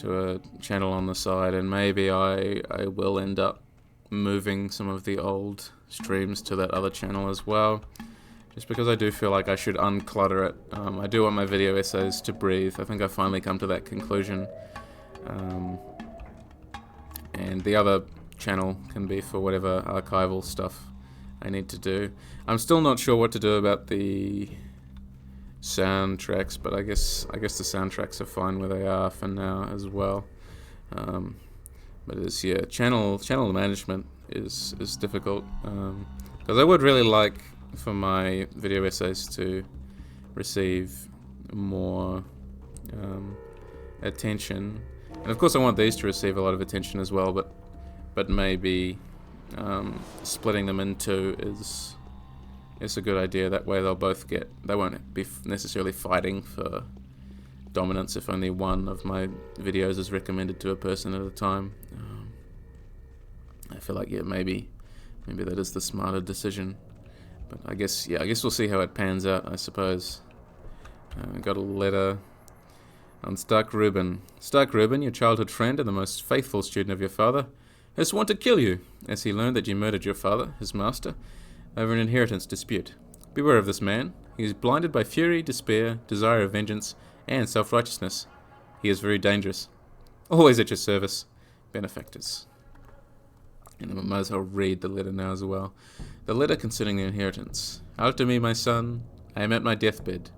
a channel on the side, and maybe I will end up moving some of the old streams to that other channel as well, just because I do feel like I should unclutter it. I do want my video essays to breathe. I think I've finally come to that conclusion, and the other channel can be for whatever archival stuff I need to do. I'm still not sure what to do about the soundtracks, but I guess the soundtracks are fine where they are for now as well. But it's, yeah, channel management is difficult, because I would really like for my video essays to receive more attention, and of course I want these to receive a lot of attention as well, but maybe splitting them in two is a good idea. That way they won't be necessarily fighting for dominance if only one of my videos is recommended to a person at a time. I feel like, yeah, maybe that is the smarter decision, but I guess we'll see how it pans out, I suppose. I got a letter on Stark Rubin. Stark Rubin, your childhood friend and the most faithful student of your father, has sworn to kill you, as he learned that you murdered your father, his master, over an inheritance dispute. Beware of this man. He is blinded by fury, despair, desire of vengeance, and self-righteousness. He is very dangerous. Always at your service, benefactors. And I might as well read the letter now as well. The letter concerning the inheritance. Out to me, my son. I am at my deathbed.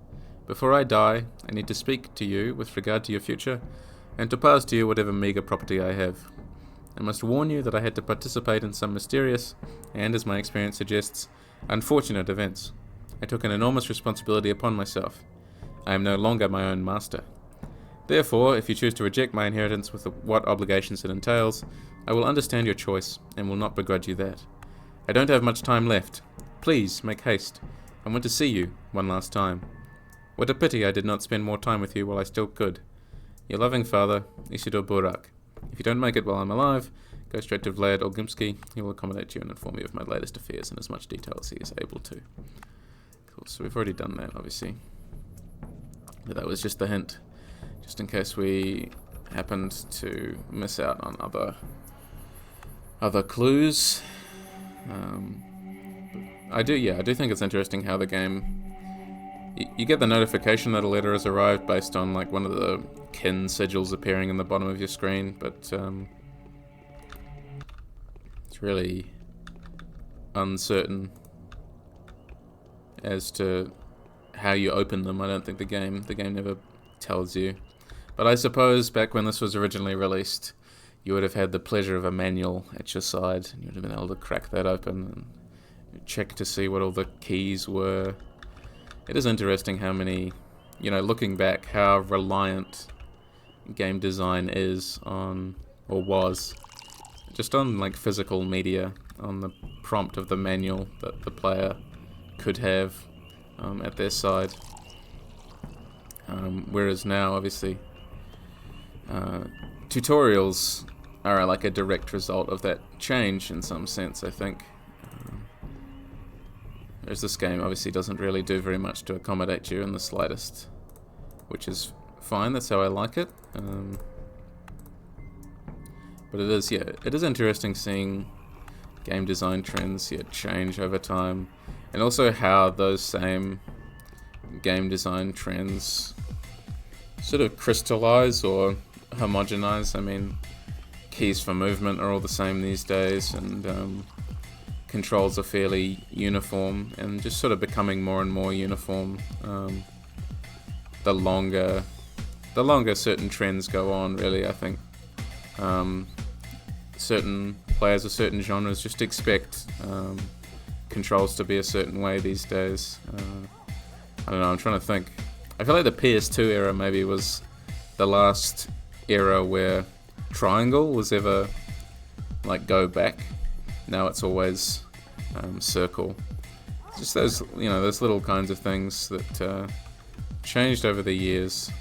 Before I die, I need to speak to you with regard to your future, and to pass to you whatever meagre property I have. I must warn you that I had to participate in some mysterious, and as my experience suggests, unfortunate events. I took an enormous responsibility upon myself. I am no longer my own master. Therefore, if you choose to reject my inheritance with what obligations it entails, I will understand your choice, and will not begrudge you that. I don't have much time left. Please, make haste. I want to see you one last time. What a pity I did not spend more time with you while I still could. Your loving father, Isidore Burak. If you don't make it while I'm alive, go straight to Vlad Olgimsky. He will accommodate you and inform you of my latest affairs in as much detail as he is able to. Cool, so we've already done that, obviously. But that was just the hint, just in case we happened to miss out on other clues. I do think it's interesting how the game... You get the notification that a letter has arrived based on like one of the kin sigils appearing in the bottom of your screen, but it's really uncertain as to how you open them. I don't think the game never tells you. But I suppose back when this was originally released, you would have had the pleasure of a manual at your side, and you would have been able to crack that open and check to see what all the keys were. It is interesting how many, looking back, how reliant game design is on, or was, just on like physical media. on the prompt of the manual that the player could have at their side. Whereas now, obviously, tutorials are like a direct result of that change in some sense, I think. Whereas this game obviously doesn't really do very much to accommodate you in the slightest, which is fine, that's how I like it. But it is interesting seeing game design trends change over time, and also how those same game design trends sort of crystallize or homogenize. I mean, keys for movement are all the same these days, and controls are fairly uniform, and just sort of becoming more and more uniform the longer certain trends go on, really. I think certain players of certain genres just expect controls to be a certain way these days. I don't know, I'm trying to think. I feel like the PS2 era maybe was the last era where triangle was ever like go back. Now it's always circle. Just those little kinds of things that changed over the years.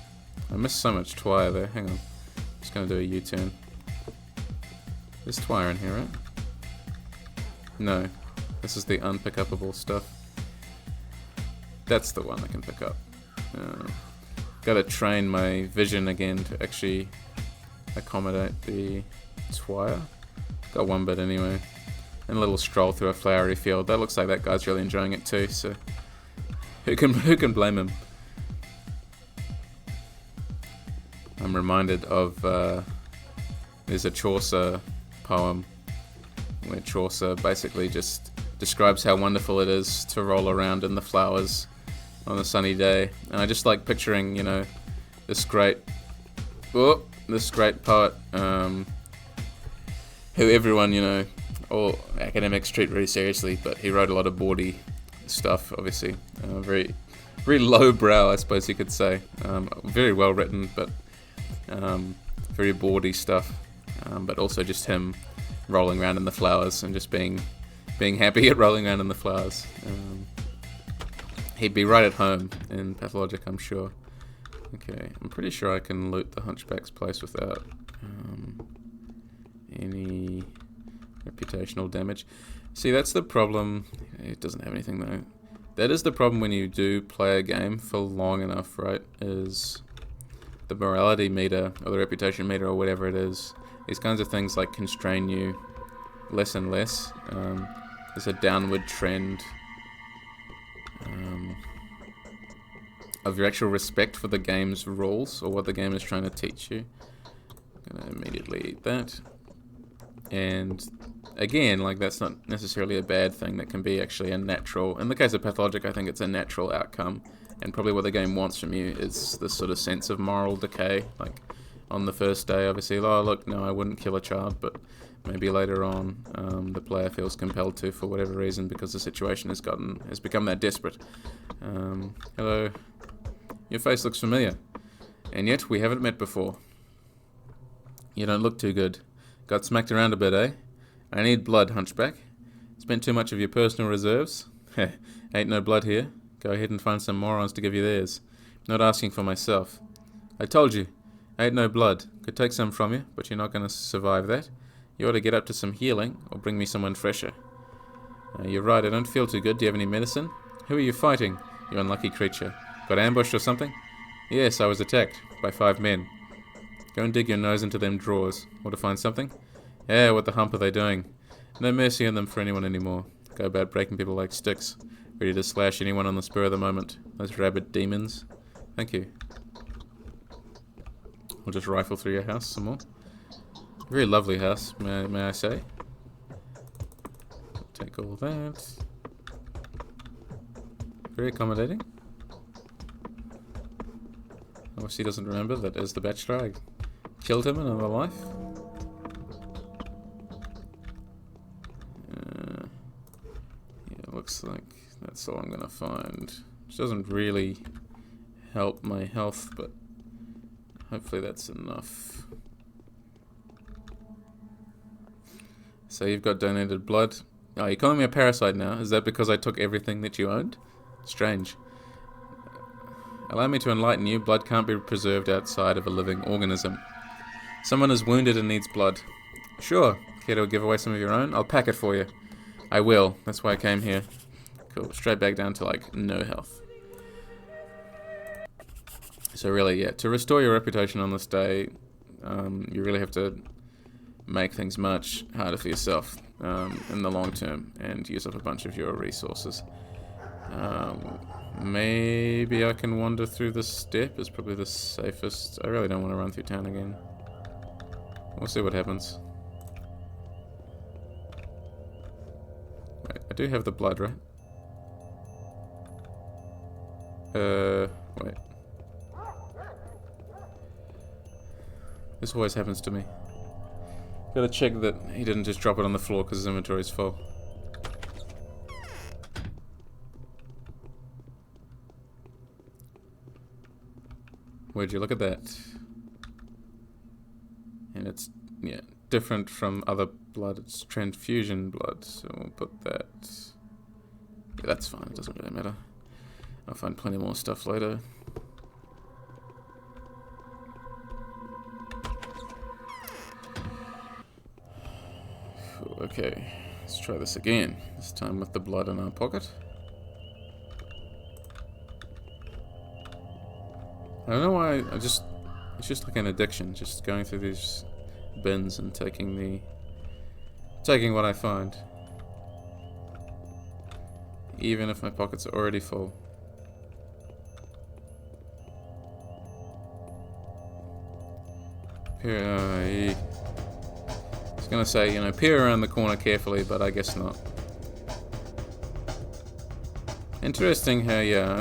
I missed so much Twire there. Hang on, just gonna do a U-turn. There's Twire in here, right? No, this is the unpick-upable stuff. That's the one I can pick up. Gotta train my vision again to actually accommodate the Twire. Got one bit anyway. And a little stroll through a flowery field. That looks like that guy's really enjoying it too, so who can blame him? I'm reminded of there's a Chaucer poem where Chaucer basically just describes how wonderful it is to roll around in the flowers on a sunny day, and I just like picturing, this great poet who everyone, all academics treat very seriously, but he wrote a lot of bawdy stuff, obviously, very lowbrow, I suppose you could say, very well written, but very bawdy stuff, but also just him rolling around in the flowers and just being happy at rolling around in the flowers. He'd be right at home in Pathologic, I'm sure. Okay, I'm pretty sure I can loot the Hunchback's place without any reputational damage. See, that's the problem. It doesn't have anything though. That is the problem when you do play a game for long enough, right? Is the morality meter or the reputation meter or whatever it is. These kinds of things like constrain you less and less. There's a downward trend of your actual respect for the game's rules or what the game is trying to teach you. I'm gonna immediately eat that. And again, like, that's not necessarily a bad thing. That can be actually a natural, in the case of Pathologic, I think it's a natural outcome, and probably what the game wants from you is this sort of sense of moral decay. Like, on the first day, obviously, oh look, no, I wouldn't kill a child, but maybe later on the player feels compelled to for whatever reason because the situation has become that desperate. Hello, your face looks familiar, and yet we haven't met before. You don't look too good. Got smacked around a bit, eh? I need blood, Hunchback. Spent too much of your personal reserves? Heh, ain't no blood here. Go ahead and find some morons to give you theirs. Not asking for myself. I told you, ain't no blood. Could take some from you, but you're not going to survive that. You ought to get up to some healing, or bring me someone fresher. You're right, I don't feel too good. Do you have any medicine? Who are you fighting, you unlucky creature? Got ambushed or something? Yes, I was attacked by 5 men. Go and dig your nose into them drawers. Want to find something? Yeah, what the hump are they doing? No mercy on them for anyone anymore. Go about breaking people like sticks. Ready to slash anyone on the spur of the moment. Those rabid demons. Thank you. We'll just rifle through your house some more. Very lovely house, may I say. Take all that. Very accommodating. Obviously doesn't remember that as the Bachelor I killed him in another life. Yeah, looks like that's all I'm gonna find. Which doesn't really help my health, but hopefully that's enough. So you've got donated blood. Oh, you're calling me a parasite now? Is that because I took everything that you owned? Strange. Allow me to enlighten you. Blood can't be preserved outside of a living organism. Someone is wounded and needs blood. Sure. Care to give away some of your own? I'll pack it for you. I will. That's why I came here. Cool. Straight back down to, like, no health. So really, yeah, to restore your reputation on this day, you really have to make things much harder for yourself in the long term and use up a bunch of your resources. Maybe I can wander through this step is probably the safest. I really don't want to run through town again. We'll see what happens. Wait, I do have the blood, right? Wait. This always happens to me. Gotta check that he didn't just drop it on the floor because his inventory's full. Where'd you look at that? And it's, yeah, different from other blood. It's transfusion blood, so we'll put that. Yeah, that's fine. It doesn't really matter. I'll find plenty more stuff later. Okay, let's try this again. This time with the blood in our pocket. I don't know why, it's just like an addiction, just going through these bins and taking what I find. Even if my pockets are already full. I was gonna say, you know, peer around the corner carefully, but I guess not. Interesting how, yeah,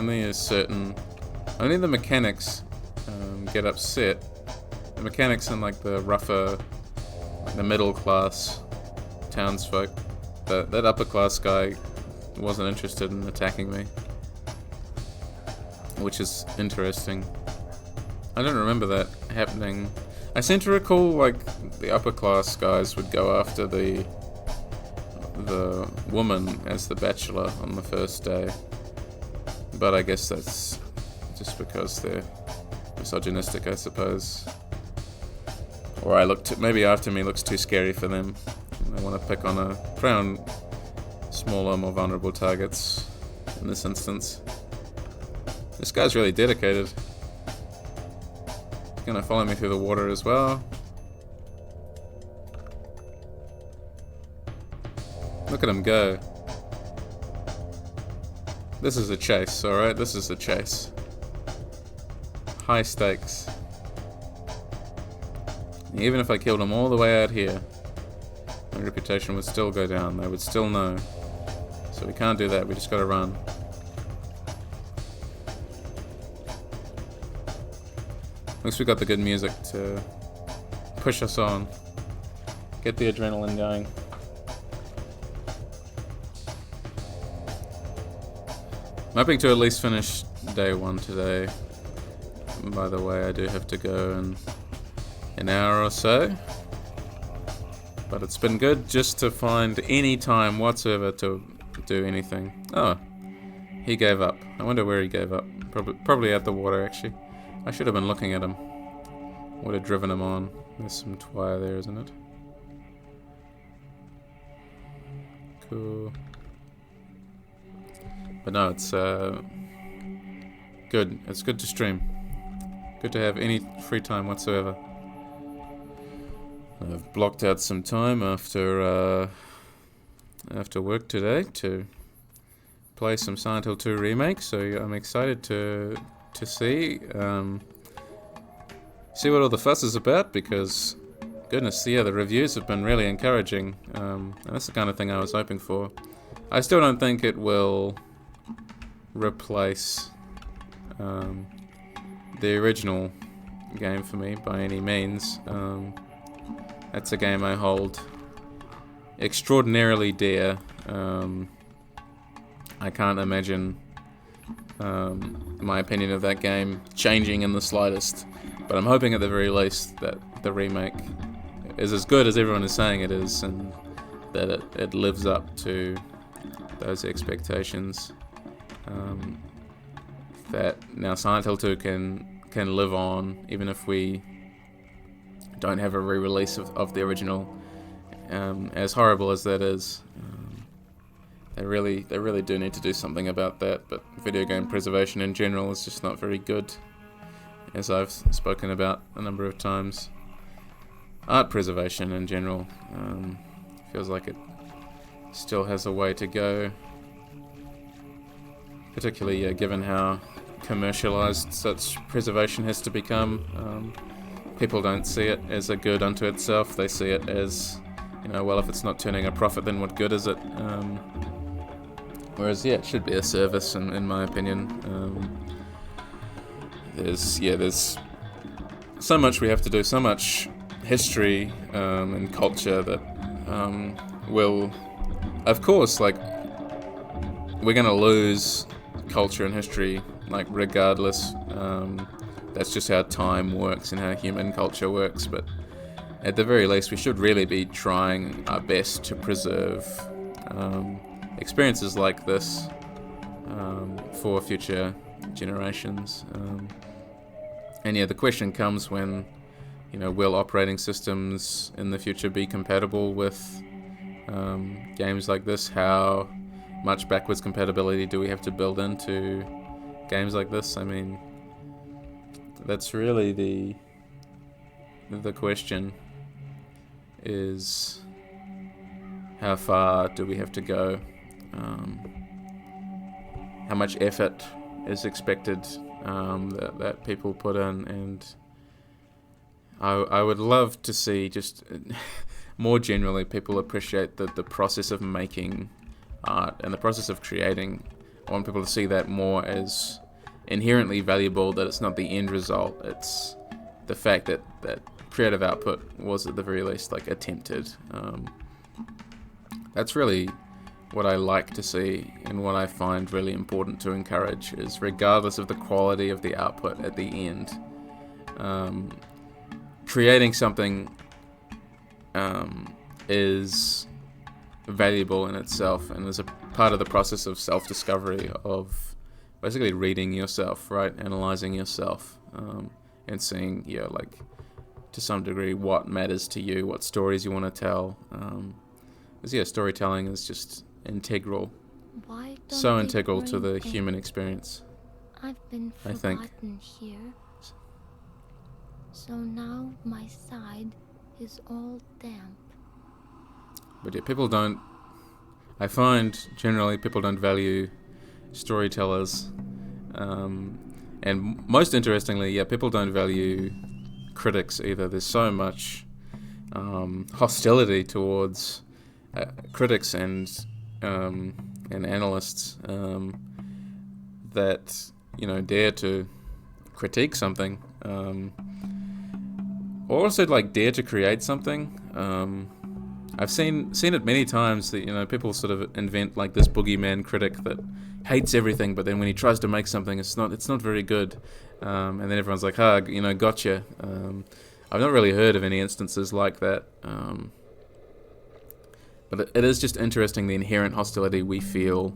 only the mechanics get upset. The mechanics and like the rougher, like the middle class townsfolk. That upper class guy wasn't interested in attacking me, which is interesting. I don't remember that happening. I seem to recall like the upper class guys would go after the woman as the bachelor on the first day, but I guess that's just because they're misogynistic, I suppose. Or maybe after me looks too scary for them. I want to pick on smaller, more vulnerable targets in this instance. This guy's really dedicated. He's gonna follow me through the water as well. Look at him go. This is a chase, alright? This is a chase. High stakes. Even if I killed him all the way out here, my reputation would still go down. They would still know. So we can't do that. We just gotta run. At least we got the good music to push us on. Get the adrenaline going. I'm hoping to at least finish day one today. By the way, I do have to go in an hour or so. But it's been good just to find any time whatsoever to do anything. Oh, he gave up. I wonder where he gave up. Probably at the water, actually. I should have been looking at him. Would have driven him on. There's some twire there, isn't it? Cool. But no, it's good. It's good to stream. Good to have any free time whatsoever. I've blocked out some time after work today to play some Silent Hill 2 Remake, so I'm excited to see what all the fuss is about, because goodness, yeah, the reviews have been really encouraging, and that's the kind of thing I was hoping for. I still don't think it will replace the original game for me by any means. That's a game I hold extraordinarily dear. I can't imagine my opinion of that game changing in the slightest, but I'm hoping at the very least that the remake is as good as everyone is saying it is, and that it lives up to those expectations. That now Silent Hill 2 can live on, even if we don't have a re-release of the original. As horrible as that is, they really do need to do something about that. But video game preservation in general is just not very good, as I've spoken about a number of times. Art preservation in general feels like it still has a way to go, particularly given how commercialized such preservation has to become. People don't see it as a good unto itself. They see it as, well, if it's not turning a profit, then what good is it? Whereas, it should be a service, in my opinion. There's so much we have to do, so much history and culture that will, of course, we're going to lose culture and history, regardless. That's just how time works and how human culture works. But at the very least, we should really be trying our best to preserve experiences like this for future generations. And the question comes when, will operating systems in the future be compatible with games like this? How much backwards compatibility do we have to build into games like this? I mean, that's really the question, is how far do we have to go? How much effort is expected that people put in? And I would love to see, just more generally, people appreciate the process of making art and the process of creating. I want people to see that more as inherently valuable, that it's not the end result, it's the fact that creative output was at the very least attempted. That's really what I like to see, and what I find really important to encourage, is regardless of the quality of the output at the end, creating something is valuable in itself, and is a part of the process of self-discovery, of basically reading yourself, right, analyzing yourself, and seeing, to some degree, what matters to you, what stories you want to tell. Because storytelling is just integral, so integral to the human experience. I've been I forgotten think. here, so now my side is all damp. But I find generally people don't value storytellers, and most interestingly, people don't value critics either. There's so much hostility towards critics and analysts that dare to critique something, or also dare to create something. I've seen it many times that people sort of invent this boogeyman critic that hates everything, but then when he tries to make something, it's not very good, and then everyone's like, gotcha. I've not really heard of any instances like that, but it is just interesting, the inherent hostility we feel,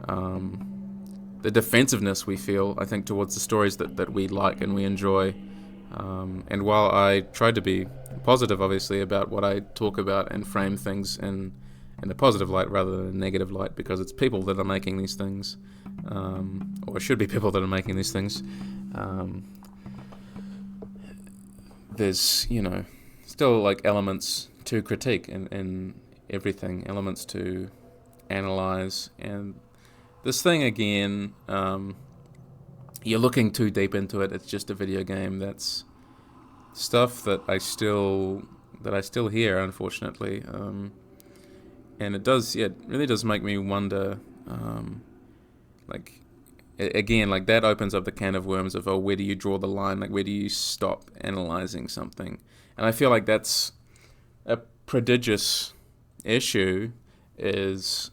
the defensiveness we feel, I think, towards the stories that we like and we enjoy. And while I try to be positive, obviously, about what I talk about and frame things in a positive light rather than a negative light, because it's people that are making these things, or it should be people that are making these things, there's, still elements to critique and everything, elements to analyze. And this thing, again, you're looking too deep into it. It's just a video game. That's stuff that I still hear, unfortunately, and it really does make me wonder. Again, that opens up the can of worms of, where do you draw the line? Where do you stop analyzing something? And I feel like that's a prodigious issue, is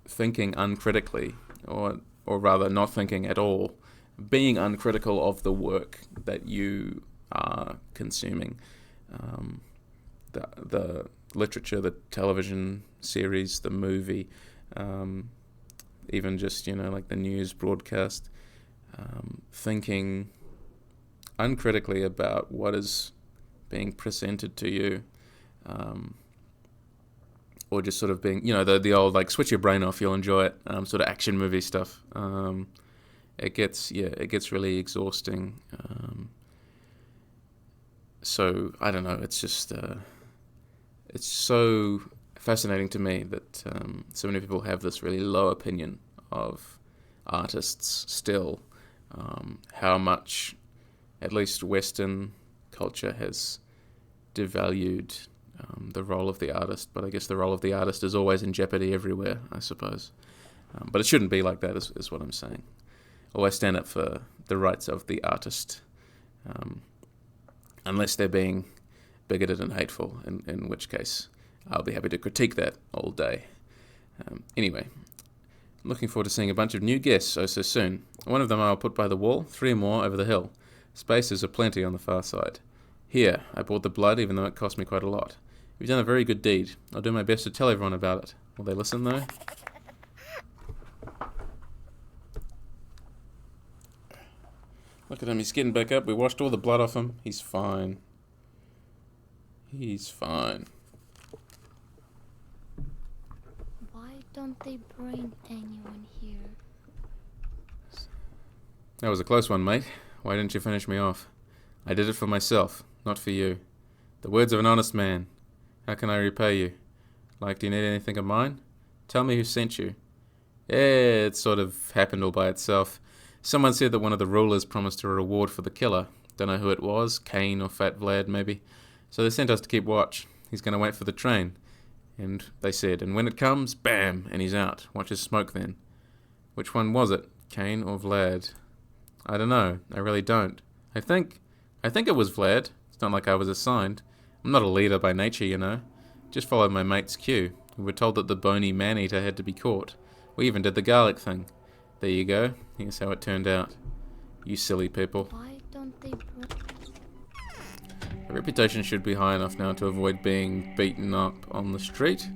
thinking uncritically, or rather not thinking at all, being uncritical of the work that you are consuming. The literature, the television series, the movie, even just, like the news broadcast, thinking uncritically about what is being presented to you, or just sort of being, the old, like, switch your brain off, you'll enjoy it, sort of action movie stuff. It gets really exhausting. So, I don't know, it's just, it's so fascinating to me that so many people have this really low opinion of artists still, how much, at least Western culture, has devalued the role of the artist. But I guess the role of the artist is always in jeopardy everywhere, I suppose. But it shouldn't be like that, is what I'm saying. Always stand up for the rights of the artist, unless they're being bigoted and hateful, in which case I'll be happy to critique that all day. Anyway, looking forward to seeing a bunch of new guests so soon. One of them I'll put by the wall, 3 more over the hill. Spaces are plenty on the far side. Here, I bought the blood even though it cost me quite a lot. You've done a very good deed. I'll do my best to tell everyone about it. Will they listen though? Look at him, he's getting back up. We washed all the blood off him. He's fine. He's fine. Why don't they bring anyone here? That was a close one, mate. Why didn't you finish me off? I did it for myself, not for you. The words of an honest man. How can I repay you? Like, do you need anything of mine? Tell me who sent you. Yeah, it sort of happened all by itself. Someone said that one of the rulers promised a reward for the killer. Don't know who it was, Kane or Fat Vlad maybe. So they sent us to keep watch. He's going to wait for the train. And they said, and when it comes, bam, and he's out. Watch his smoke then. Which one was it, Kane or Vlad? I don't know. I really don't. I think it was Vlad. It's not like I was assigned. I'm not a leader by nature, Just followed my mate's cue. We were told that the bony man-eater had to be caught. We even did the garlic thing. There you go. Here's how it turned out. You silly people. Why don't they bring... My reputation should be high enough now to avoid being beaten up on the street.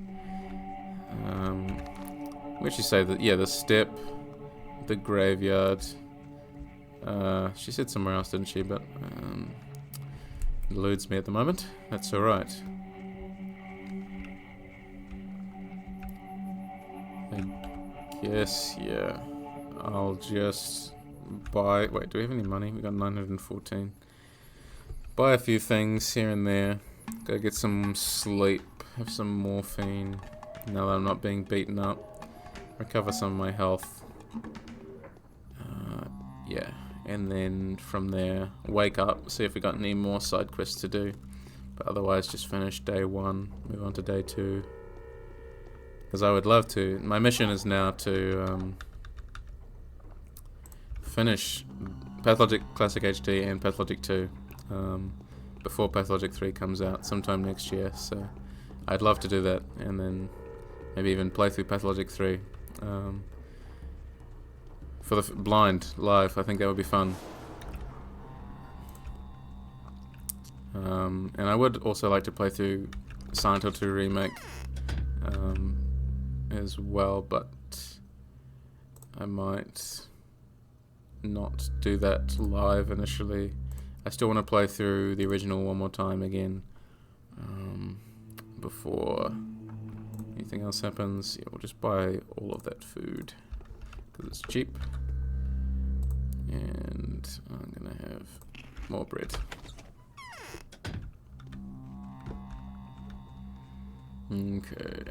Where'd she say that? Yeah, the step, the graveyard. She said somewhere else, didn't she? But it eludes me at the moment. That's alright. I guess, yeah. I'll just buy... Wait, do we have any money? We got 914. Buy a few things here and there. Go get some sleep. Have some morphine. Now that I'm not being beaten up. Recover some of my health. Yeah. And then from there, wake up. See if we got any more side quests to do. But otherwise, just finish day 1. Move on to day 2. Because I would love to. My mission is now to... finish Pathologic Classic HD and Pathologic 2 before Pathologic 3 comes out sometime next year, so I'd love to do that, and then maybe even play through Pathologic 3 for the blind live. I think that would be fun. And I would also like to play through Silent Hill 2 Remake as well, but I might not do that live initially. I still want to play through the original one more time again before anything else happens. Yeah, we'll just buy all of that food because it's cheap, and I'm gonna have more bread. Okay.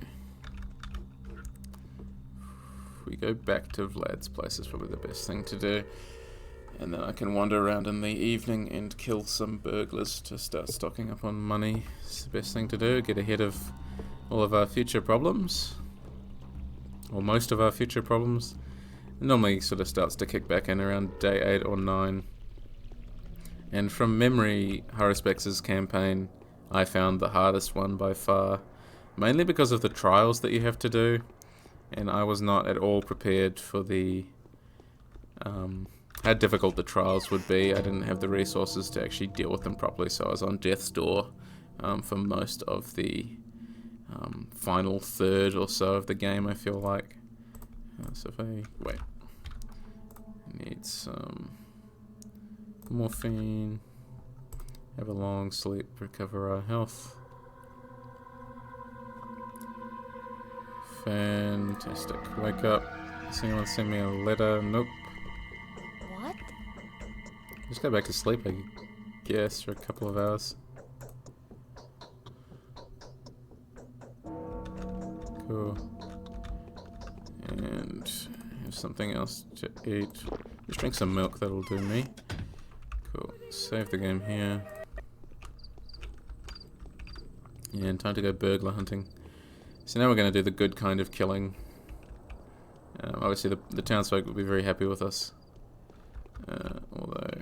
We go back to Vlad's place is probably the best thing to do, and then I can wander around in the evening and kill some burglars to start stocking up on money. It's the best thing to do, get ahead of all of our future problems, or most of our future problems. It normally sort of starts to kick back in around day 8 or 9, and from memory, Haruspex's campaign I found the hardest one by far, mainly because of the trials that you have to do. And I was not at all prepared for the how difficult the trials would be. I didn't have the resources to actually deal with them properly, so I was on death's door for most of the final third or so of the game, I feel like. So if I... wait. Need some morphine. Have a long sleep, recover our health. Fantastic. Wake up. Does anyone send me a letter? Nope. What? Just go back to sleep, I guess, for a couple of hours. Cool. And have something else to eat. Just drink some milk, that'll do me. Cool. Save the game here. And time to go burglar hunting. So now we're going to do the good kind of killing. Obviously the townsfolk will be very happy with us. Although,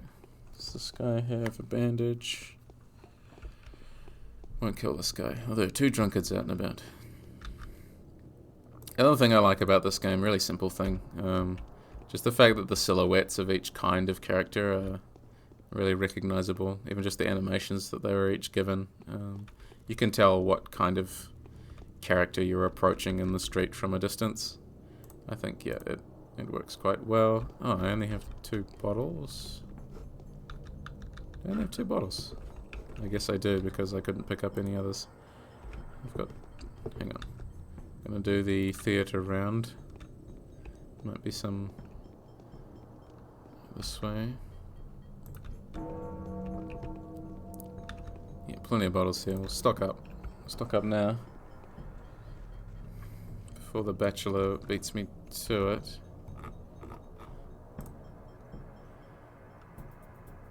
does this guy have a bandage? Won't kill this guy. Oh, there are 2 drunkards out and about. The other thing I like about this game, really simple thing, just the fact that the silhouettes of each kind of character are really recognizable. Even just the animations that they were each given. You can tell what kind of character you're approaching in the street from a distance. I think, yeah, it works quite well. Oh, I only have 2 bottles. I only have 2 bottles. I guess I do, because I couldn't pick up any others. I've got... hang on. I'm gonna do the theatre round. Might be some... this way. Yeah, plenty of bottles here. We'll stock up. Stock up now. Before the bachelor beats me to it.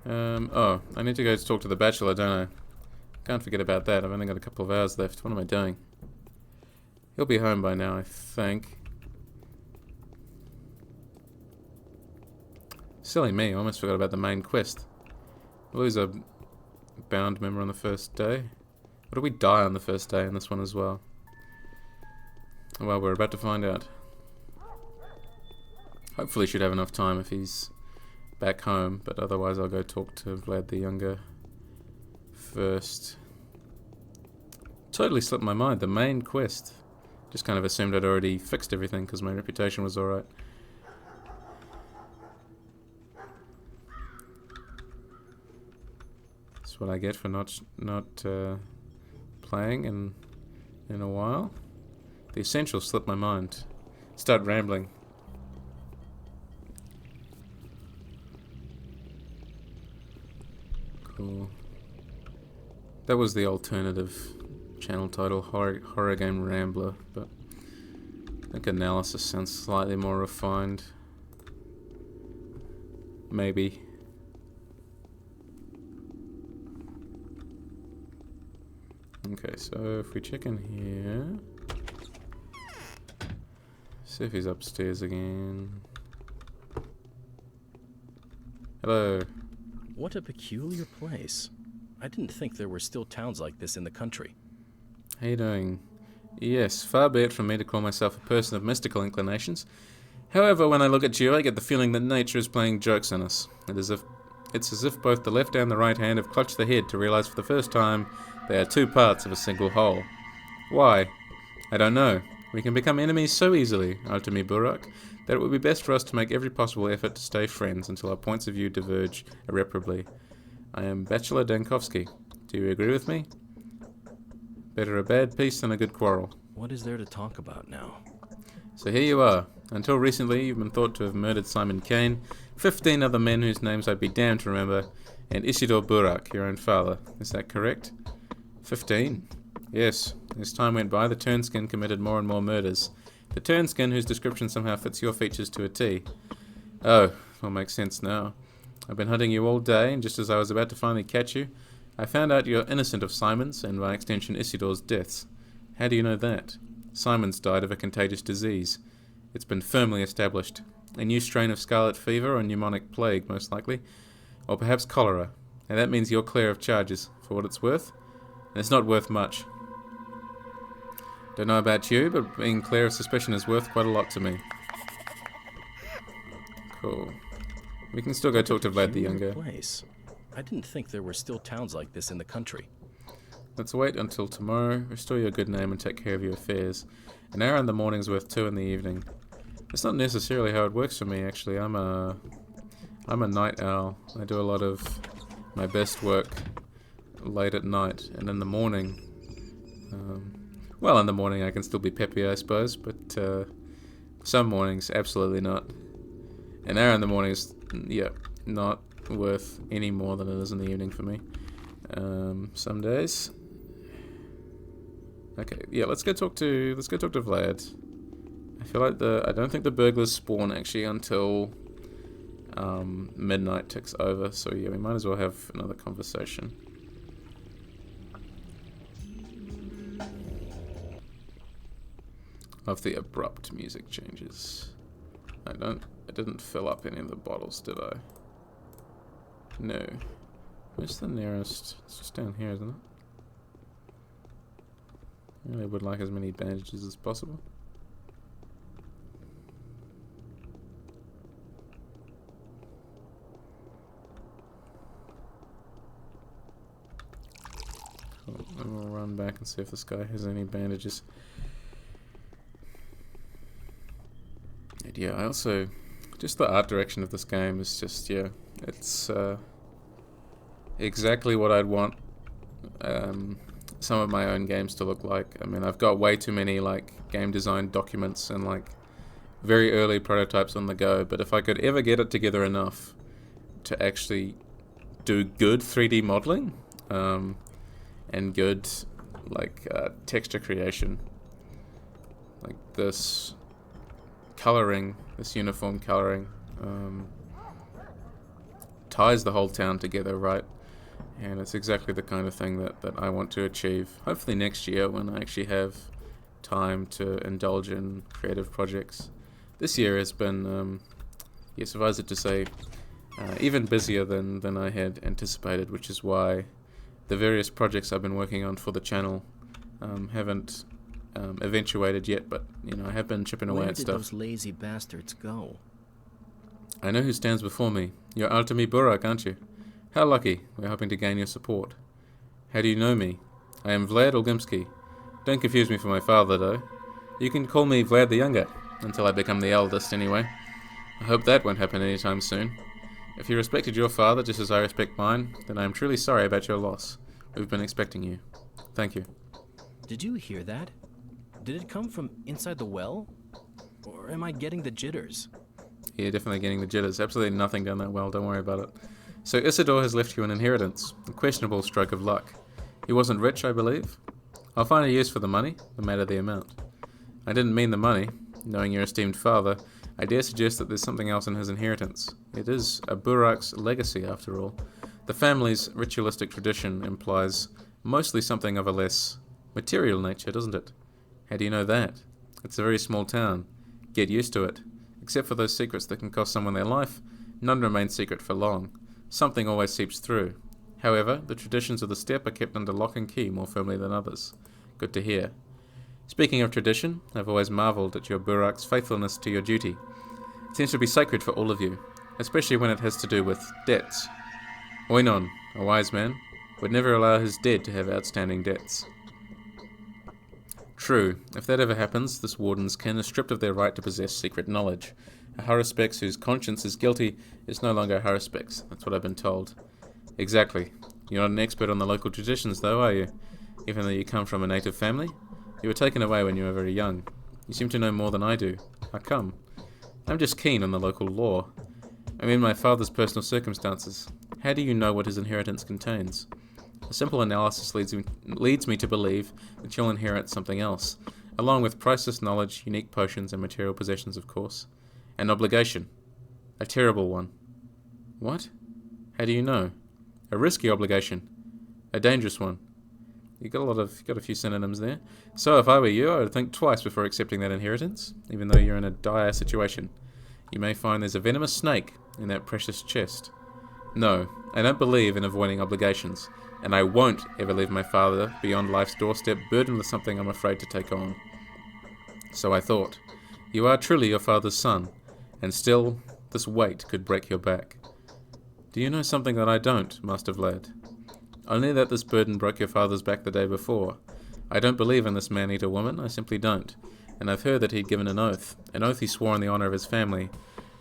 Oh, I need to go talk to the bachelor, don't I? Can't forget about that. I've only got a couple of hours left. What am I doing? He'll be home by now, I think. Silly me, I almost forgot about the main quest. We'll lose a bound member on the first day. Or do we die on the first day in this one as well? Well, we're about to find out. Hopefully should have enough time if he's back home, but otherwise I'll go talk to Vlad the Younger first. Totally slipped my mind, the main quest. Just kind of assumed I'd already fixed everything because my reputation was alright. That's what I get for not playing in a while. The essentials slipped my mind. Start rambling. Cool. That was the alternative channel title, Horror Game Rambler, but I think analysis sounds slightly more refined. Maybe. Okay, so if we check in here, see if he's upstairs again. Hello. What a peculiar place. I didn't think there were still towns like this in the country. How you doing? Yes, far be it from me to call myself a person of mystical inclinations. However, when I look at you, I get the feeling that nature is playing jokes on us. It's as if both the left and the right hand have clutched the head to realize for the first time they are 2 parts of a single whole. Why? I don't know. We can become enemies so easily, Artemi Burak, that it would be best for us to make every possible effort to stay friends until our points of view diverge irreparably. I am Bachelor Dankovsky. Do you agree with me? Better a bad peace than a good quarrel. What is there to talk about now? So here you are. Until recently, you've been thought to have murdered Simon Kane, 15 other men whose names I'd be damned to remember, and Isidore Burak, your own father. Is that correct? 15? Yes. As time went by, the Turnskin committed more and more murders. The Turnskin, whose description somehow fits your features to a T. Oh, all makes sense now. I've been hunting you all day, and just as I was about to finally catch you, I found out you're innocent of Simon's, and by extension Isidore's deaths. How do you know that? Simon's died of a contagious disease. It's been firmly established. A new strain of scarlet fever or pneumonic plague, most likely. Or perhaps cholera. And that means you're clear of charges, for what it's worth. And it's not worth much. Don't know about you, but being clear of suspicion is worth quite a lot to me. Cool. We can still go talk to Vlad the Younger. Place. I didn't think there were still towns like this in the country. Let's wait until tomorrow, restore your good name and take care of your affairs. An hour in the morning is worth 2 in the evening. It's not necessarily how it works for me, actually. I'm a night owl. I do a lot of my best work late at night, and in the morning, well, in the morning I can still be peppy, I suppose, but some mornings, absolutely not. An hour in the morning is, yeah, not worth any more than it is in the evening for me. Some days. Okay, yeah, let's go talk to Vlad. I feel like I don't think the burglars spawn actually until midnight ticks over, so yeah, we might as well have another conversation. Of the abrupt music changes. I didn't fill up any of the bottles, did I? No. Where's the nearest? It's just down here, isn't it? I really would like as many bandages as possible. Cool. Then we'll run back and see if this guy has any bandages. And yeah, I also... just the art direction of this game is just, yeah, it's exactly what I'd want some of my own games to look like. I mean, I've got way too many like game design documents and like very early prototypes on the go, but if I could ever get it together enough to actually do good 3D modeling and good like texture creation, like this coloring, this uniform coloring ties the whole town together, right? And it's exactly the kind of thing that I want to achieve. Hopefully next year when I actually have time to indulge in creative projects. This year has been, yes, suffice it to say, even busier than I had anticipated, which is why the various projects I've been working on for the channel haven't eventuated yet, but you know, I have been chipping away at stuff. Where did those lazy bastards go? I know who stands before me. You're Artemi Burak, aren't you? How lucky. We're hoping to gain your support. How do you know me? I am Vlad Olgimsky. Don't confuse me for my father, though. You can call me Vlad the Younger, until I become the eldest, anyway. I hope that won't happen anytime soon. If you respected your father just as I respect mine, then I am truly sorry about your loss. We've been expecting you. Thank you. Did you hear that? Did it come from inside the well? Or am I getting the jitters? Yeah, definitely getting the jitters. Absolutely nothing down that well, don't worry about it. So Isidore has left you an inheritance. A questionable stroke of luck. He wasn't rich, I believe. I'll find a use for the money, no matter the amount. I didn't mean the money. Knowing your esteemed father, I dare suggest that there's something else in his inheritance. It is a Burak's legacy, after all. The family's ritualistic tradition implies mostly something of a less material nature, doesn't it? How do you know that? It's a very small town. Get used to it. Except for those secrets that can cost someone their life, none remain secret for long. Something always seeps through. However, the traditions of the steppe are kept under lock and key more firmly than others. Good to hear. Speaking of tradition, I've always marvelled at your Burak's faithfulness to your duty. It seems to be sacred for all of you, especially when it has to do with debts. Oinon, a wise man, would never allow his dead to have outstanding debts. True, if that ever happens, this warden's kin is stripped of their right to possess secret knowledge. A Haruspex whose conscience is guilty is no longer a Haruspex. That's what I've been told. Exactly. You're not an expert on the local traditions, though, are you? Even though you come from a native family? You were taken away when you were very young. You seem to know more than I do. How come? I'm just keen on the local law. I mean my father's personal circumstances. How do you know what his inheritance contains? A simple analysis leads me to believe that you'll inherit something else, along with priceless knowledge, unique potions, and material possessions, of course. An obligation. A terrible one. What? How do you know? A risky obligation. A dangerous one. You got a few synonyms there. So if I were you, I would think twice before accepting that inheritance, even though you're in a dire situation. You may find there's a venomous snake in that precious chest. No, I don't believe in avoiding obligations, and I won't ever leave my father beyond life's doorstep burdened with something I'm afraid to take on. So I thought, you are truly your father's son, and still this weight could break your back. Do you know something that I don't, Master Vlad? Only that this burden broke your father's back the day before. I don't believe in this man-eater woman, I simply don't. And I've heard that he'd given an oath he swore in the honor of his family,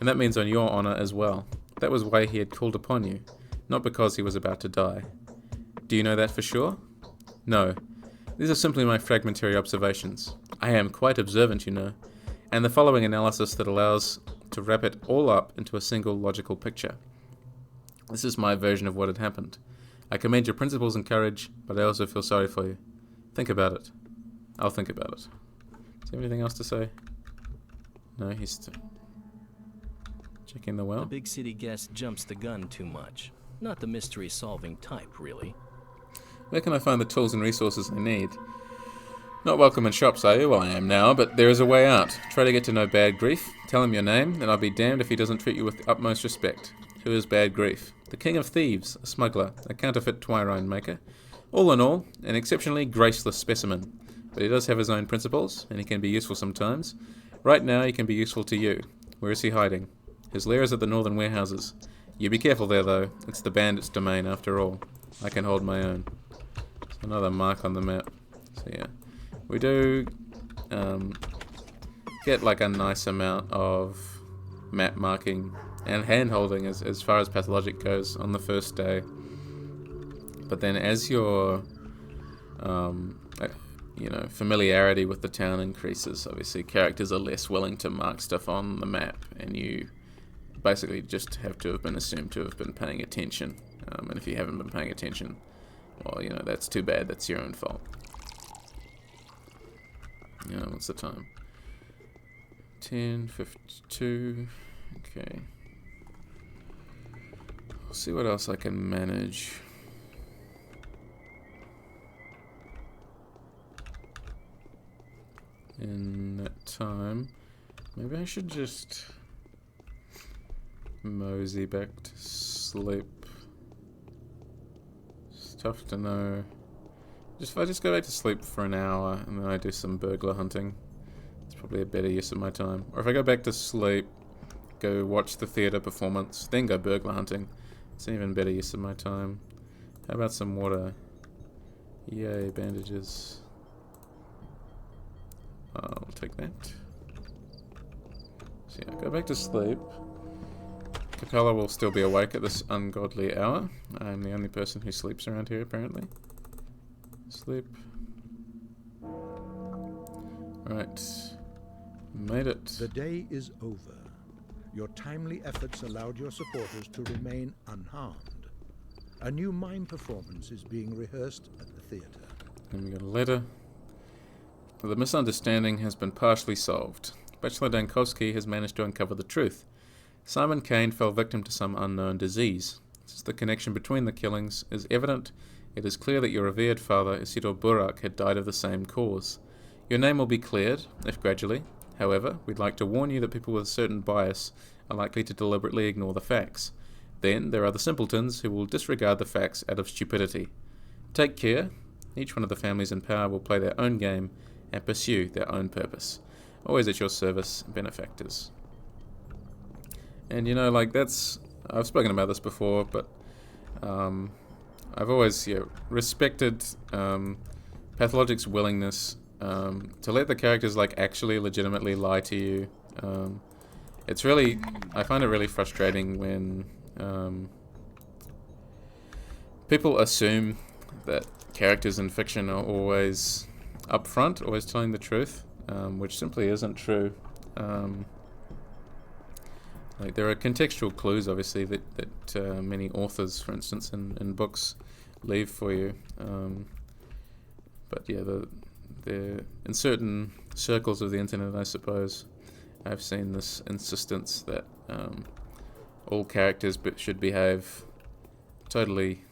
and that means on your honor as well. That was why he had called upon you, not because he was about to die. Do you know that for sure? No. These are simply my fragmentary observations. I am quite observant, you know, and the following analysis that allows to wrap it all up into a single logical picture. This is my version of what had happened. I commend your principles and courage, but I also feel sorry for you. Think about it. I'll think about it. Does he have anything else to say? No, he's checking the well. The big city guest jumps the gun too much. Not the mystery-solving type, really. Where can I find the tools and resources I need? Not welcome in shops, are you? Well, I am now, but there is a way out. Try to get to know Bad Grief. Tell him your name, then I'll be damned if he doesn't treat you with the utmost respect. Who is Bad Grief? The king of thieves, a smuggler, a counterfeit twirine maker. All in all, an exceptionally graceless specimen. But he does have his own principles, and he can be useful sometimes. Right now, he can be useful to you. Where is he hiding? His lair is at the northern warehouses. You be careful there, though. It's the bandits' domain, after all. I can hold my own. There's another mark on the map. So yeah, we do get like a nice amount of map marking and hand-holding as far as Pathologic goes on the first day. But then as your familiarity with the town increases, obviously characters are less willing to mark stuff on the map, and you basically just have to have been assumed to have been paying attention. And if you haven't been paying attention, well, you know, that's too bad. That's your own fault. You know, what's the time? 10:52. Okay. I'll see what else I can manage. In that time, maybe I should just mosey back to sleep. It's tough to know. If I just go back to sleep for an hour and then I do some burglar hunting, it's probably a better use of my time. Or if I go back to sleep, go watch the theatre performance, then go burglar hunting, it's an even better use of my time. How about some water? Yay, bandages. I'll take that. So yeah, go back to sleep. Capella will still be awake at this ungodly hour. I'm the only person who sleeps around here, apparently. Sleep. Right. Made it. The day is over. Your timely efforts allowed your supporters to remain unharmed. A new mime performance is being rehearsed at the theatre. And we got a letter. The misunderstanding has been partially solved. Bachelor Dankowski has managed to uncover the truth. Simon Kane fell victim to some unknown disease. Since the connection between the killings is evident, it is clear that your revered father, Isidore Burak, had died of the same cause. Your name will be cleared, if gradually. However, we'd like to warn you that people with a certain bias are likely to deliberately ignore the facts. Then, there are the simpletons who will disregard the facts out of stupidity. Take care. Each one of the families in power will play their own game and pursue their own purpose. Always at your service, benefactors. And you know, like, that's... I've spoken about this before, but I've always respected Pathologic's willingness to let the characters like actually legitimately lie to you. It's really... I find it really frustrating when people assume that characters in fiction are always upfront, always telling the truth, which simply isn't true. Like, there are contextual clues, obviously, that many authors, for instance, in books, leave for you. But yeah, in certain circles of the internet, I suppose, I've seen this insistence that all characters should behave totally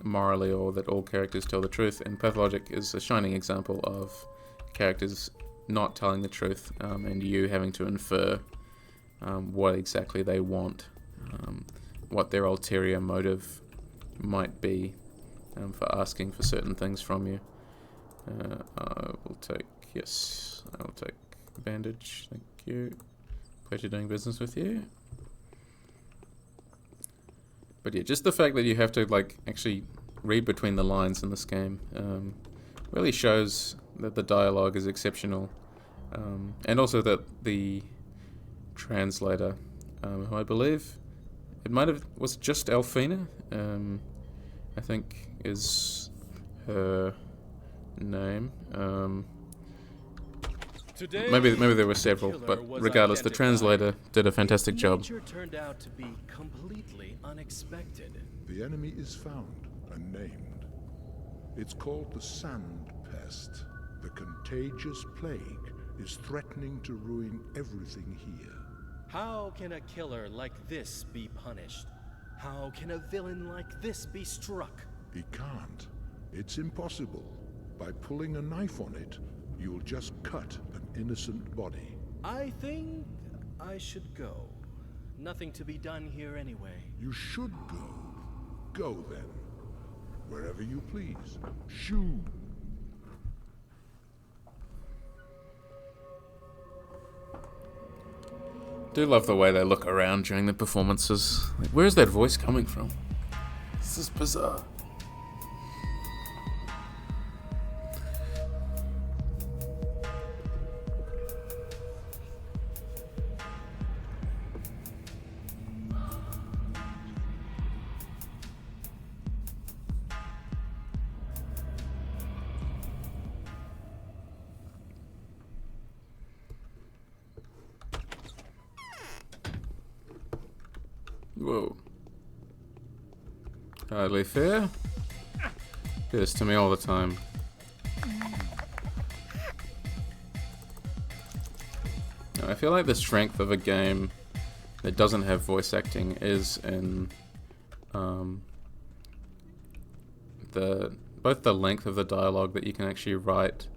morally, or that all characters tell the truth. And Pathologic is a shining example of characters not telling the truth, and you having to infer what exactly they want, what their ulterior motive might be for asking for certain things from you. I will take bandage, thank you. Pleasure doing business with you. But yeah, just the fact that you have to like actually read between the lines in this game. Really shows that the dialogue is exceptional, and also that the translator, who I believe was just Alfina, I think is her name. Maybe there were several, but regardless, the translator did a fantastic job. Nature turned out to be completely unexpected. The enemy is found and named. It's called the Sand Pest. The contagious plague is threatening to ruin everything here. How can a killer like this be punished? How can a villain like this be struck? He can't. It's impossible. By pulling a knife on it, you'll just cut an innocent body. I think I should go. Nothing to be done here anyway. You should go. Go then. Wherever you please. Shoo! Do love the way they look around during the performances. Like, where's that voice coming from? This is bizarre. Whoa. Hardly fair. Do this to me all the time. I feel like the strength of a game that doesn't have voice acting is in both the length of the dialogue that you can actually write,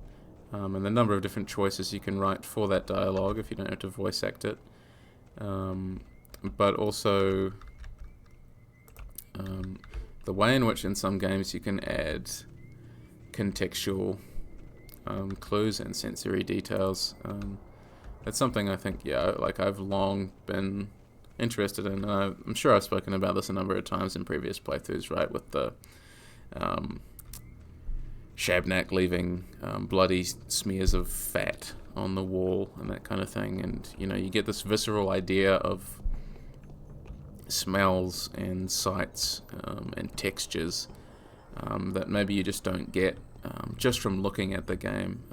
and the number of different choices you can write for that dialogue if you don't have to voice act it. But also the way in which in some games you can add contextual clues and sensory details. That's something I think, I've long been interested in. I'm sure I've spoken about this a number of times in previous playthroughs, right, with the Shabnak leaving bloody smears of fat on the wall and that kind of thing. And, you get this visceral idea of smells and sights and textures that maybe you just don't get just from looking at the game,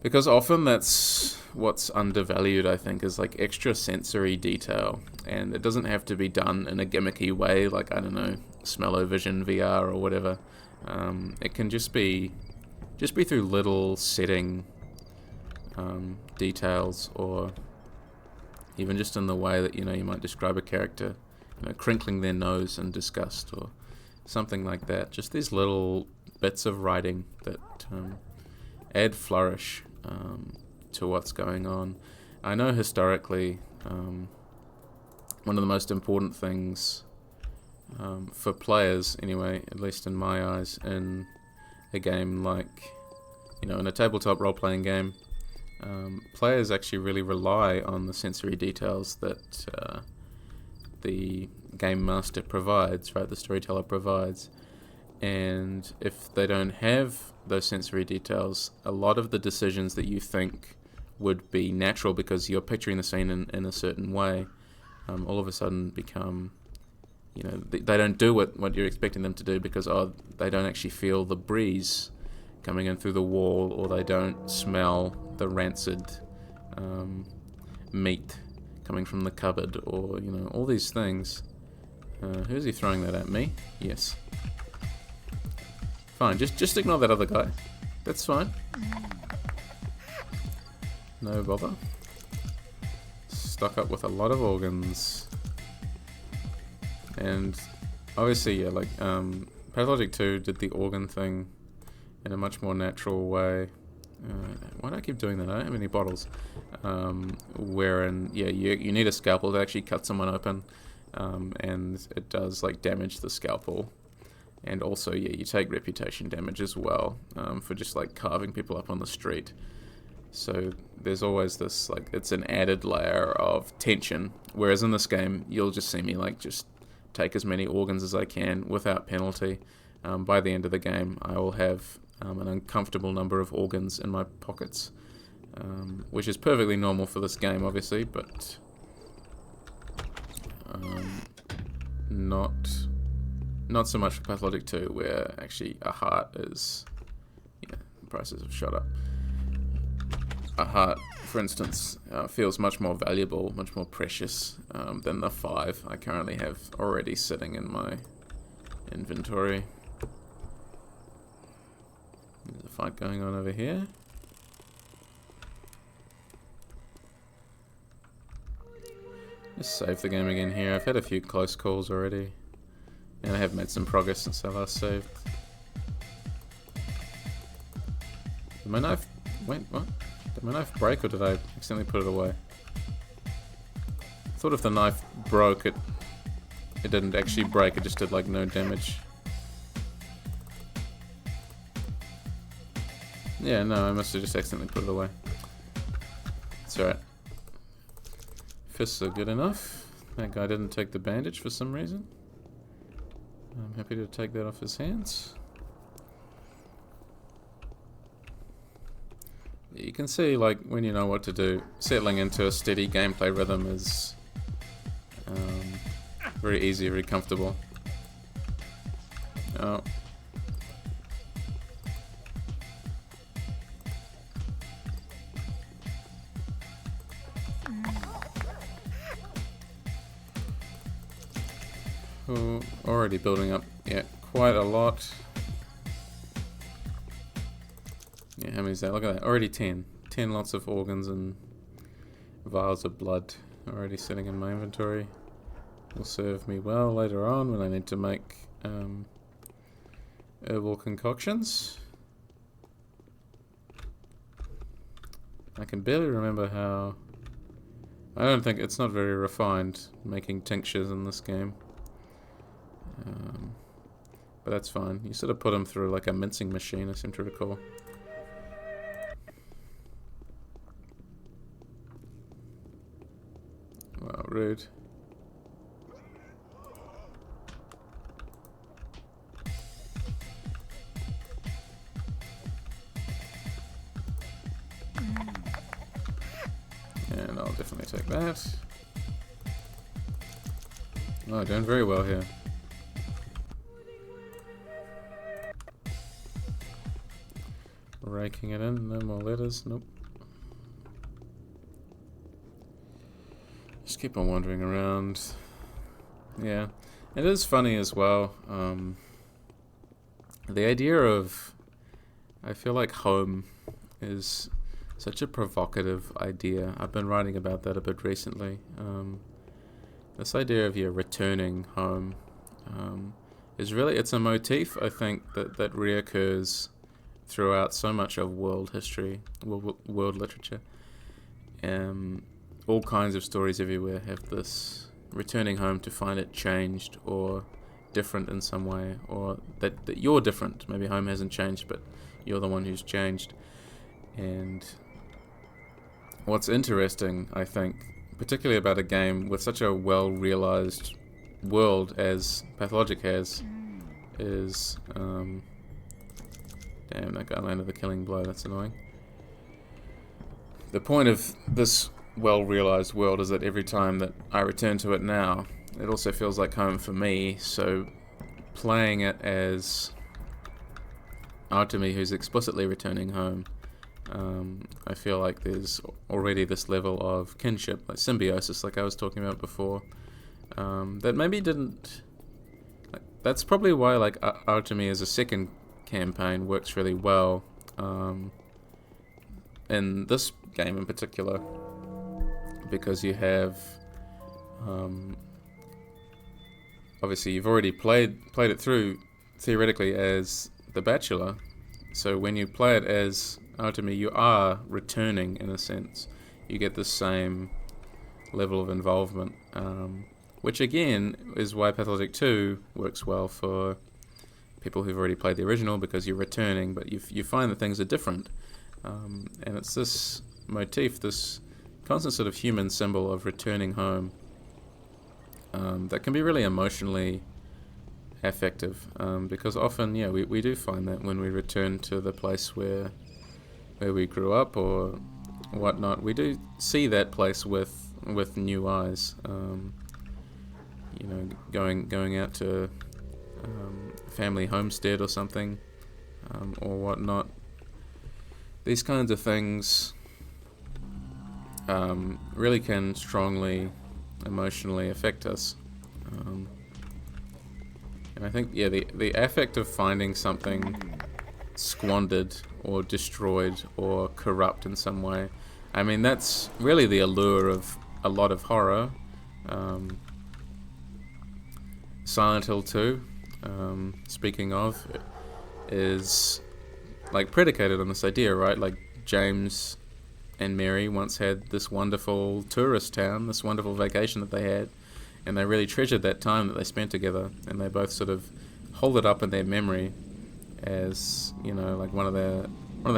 because often that's what's undervalued, I think, is like extra sensory detail, and it doesn't have to be done in a gimmicky way like, I don't know, Smell-O-Vision VR or whatever. It can just be through little setting details, or even just in the way that, you might describe a character, crinkling their nose in disgust or something like that. Just these little bits of writing that add flourish to what's going on. I know historically one of the most important things for players, anyway, at least in my eyes, in a game like, in a tabletop role-playing game, players actually really rely on the sensory details that the game master provides, right, the storyteller provides. And if they don't have those sensory details, a lot of the decisions that you think would be natural because you're picturing the scene in a certain way, all of a sudden become, they don't do what you're expecting them to do because they don't actually feel the breeze coming in through the wall, or they don't smell the rancid meat coming from the cupboard, or all these things. Who's he throwing that at me? Yes. Fine, just ignore that other guy. That's fine. No bother. Stuck up with a lot of organs. And obviously, Pathologic 2 did the organ thing in a much more natural way. Why do I keep doing that? I don't have any bottles. Wherein, you need a scalpel to actually cut someone open, and it does damage the scalpel. And also, you take reputation damage as well for just carving people up on the street. So there's always this it's an added layer of tension. Whereas in this game, you'll just see me just take as many organs as I can without penalty. By the end of the game, I will have an uncomfortable number of organs in my pockets, which is perfectly normal for this game, obviously, but not so much for Pathologic 2, where actually a heart is, prices have shot up. A heart, for instance, feels much more valuable, much more precious than the 5 I currently have already sitting in my inventory. There's a fight going on over here. Just save the game again here. I've had a few close calls already, and I have made some progress since I last saved. Did my knife... Wait, what? Did my knife break, or did I accidentally put it away? I thought if the knife broke, it didn't actually break, it just did like no damage. Yeah, no, I must have just accidentally put it away. It's alright. Fists are good enough. That guy didn't take the bandage for some reason. I'm happy to take that off his hands. You can see, like, when you know what to do, settling into a steady gameplay rhythm is very easy, very comfortable. Oh. Oh, already building up, yeah, quite a lot. Yeah, how many is that? Look at that, already 10. 10 lots of organs and vials of blood already sitting in my inventory. Will serve me well later on when I need to make herbal concoctions. I can barely remember how... I don't think it's not very refined making tinctures in this game. But that's fine. You sort of put them through like a mincing machine, I seem to recall. Wow, rude. And I'll definitely take that. Oh, doing very well here. Raking it in, no more letters, nope. Just keep on wandering around. Yeah, it is funny as well. The idea of, I feel like home is such a provocative idea. I've been writing about that a bit recently. This idea of you returning home is really, it's a motif, I think, that reoccurs throughout so much of world history, world literature. All kinds of stories everywhere have this returning home to find it changed or different in some way, or that you're different. Maybe home hasn't changed, but you're the one who's changed. And what's interesting, I think, particularly about a game with such a well-realized world as Pathologic has, is... damn, that guy landed the killing blow, that's annoying. The point of this well-realized world is that every time that I return to it now, it also feels like home for me, so playing it as Artemi, who's explicitly returning home, I feel like there's already this level of kinship, like symbiosis, like I was talking about before, that maybe didn't... Like, that's probably why, like, Artemi as a second campaign works really well in this game in particular, because you have obviously you've already played it through theoretically as the Bachelor, so when you play it as Artemi, you are returning in a sense. You get the same level of involvement, which again is why Pathologic 2 works well for people who've already played the original, because you're returning, but you find that things are different. And it's this motif, this constant sort of human symbol of returning home, that can be really emotionally affective, because often, we do find that when we return to the place where we grew up or whatnot, we do see that place with new eyes. Going out to family homestead or something, or whatnot. These kinds of things really can strongly emotionally affect us. And I think, the affect of finding something squandered or destroyed or corrupt in some way, I mean, that's really the allure of a lot of horror. Silent Hill 2, speaking of, is like predicated on this idea, right? Like James and Mary once had this wonderful tourist town, this wonderful vacation that they had, and they really treasured that time that they spent together, and they both sort of hold it up in their memory as, like one of the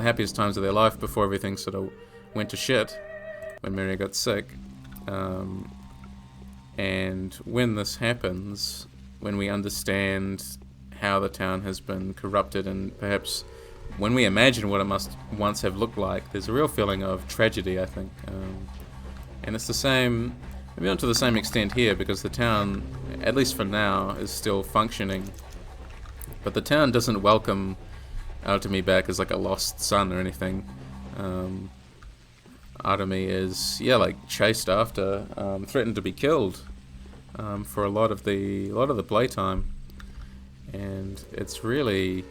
happiest times of their life before everything sort of went to shit when Mary got sick. And when this happens, when we understand how the town has been corrupted, and perhaps when we imagine what it must once have looked like, there's a real feeling of tragedy, I think. And it's the same, maybe not to the same extent here, because the town, at least for now, is still functioning. But the town doesn't welcome Artemy back as like a lost son or anything. Artemy is, chased after, threatened to be killed for a lot of the playtime, and it's really,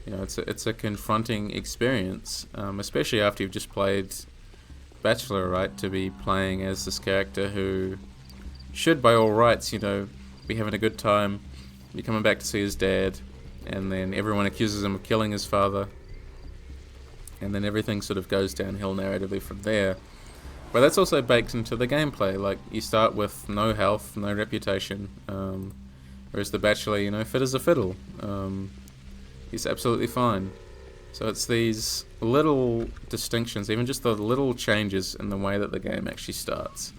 it's a confronting experience, especially after you've just played Bachelor, right? To be playing as this character who should, by all rights, be having a good time, be coming back to see his dad, and then everyone accuses him of killing his father, and then everything sort of goes downhill narratively from there. But that's also baked into the gameplay. Like, you start with no health, no reputation, whereas the Bachelor, fit as a fiddle. He's absolutely fine. So it's these little distinctions, even just the little changes in the way that the game actually starts,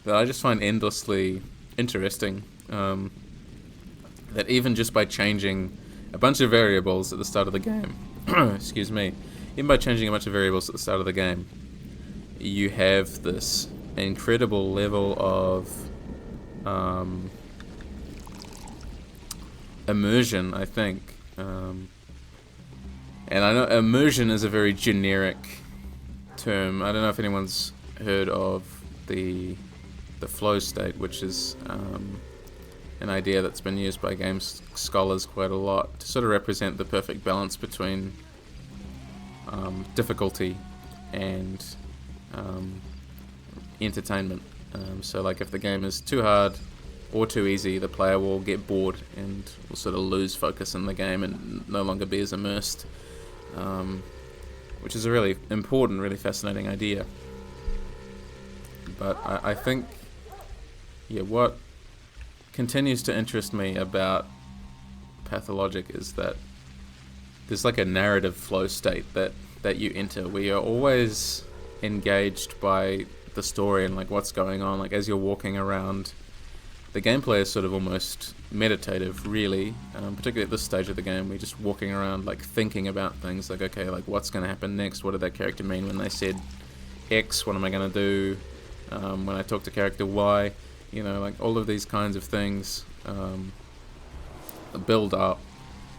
that I just find endlessly interesting. That even just by changing a bunch of variables at the start of the game, excuse me, even by changing a bunch of variables at the start of the game, you have this incredible level of immersion, I think. And I know immersion is a very generic term. I don't know if anyone's heard of the flow state, which is an idea that's been used by games scholars quite a lot to sort of represent the perfect balance between difficulty and entertainment. So like if the game is too hard or too easy, the player will get bored and will sort of lose focus in the game and no longer be as immersed, which is a really important, really fascinating idea. But I think, what continues to interest me about Pathologic is that there's like a narrative flow state that you enter where you're always engaged by the story and like what's going on. Like as you're walking around, the gameplay is sort of almost meditative, really, particularly at this stage of the game. We're just walking around like thinking about things, like, okay, like what's going to happen next? What did that character mean when they said X? What am I going to do when I talk to character Y? Like all of these kinds of things build up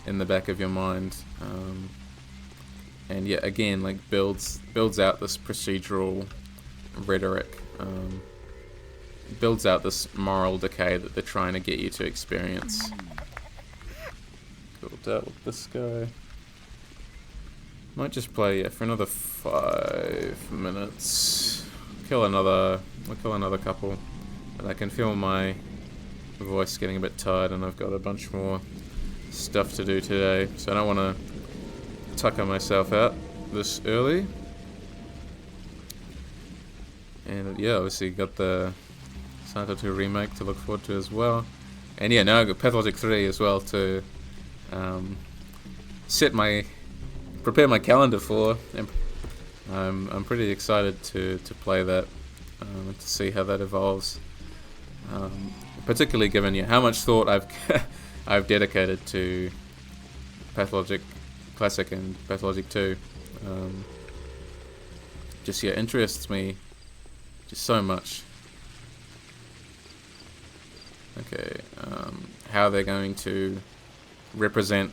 in the back of your mind, and again, like builds out this procedural rhetoric, builds out this moral decay that they're trying to get you to experience. Cool, dealt with this guy. Might just play for another 5 minutes. We'll kill another couple. But I can feel my voice getting a bit tired, and I've got a bunch more stuff to do today, so I don't want to tucker myself out this early. And obviously got the Silent Hill 2 remake to look forward to as well. And now I've got Pathologic 3 as well to prepare my calendar for. And I'm pretty excited to play that, to see how that evolves. particularly given how much thought I've dedicated to Pathologic Classic and Pathologic 2. Just interests me just so much. Okay, how they're going to represent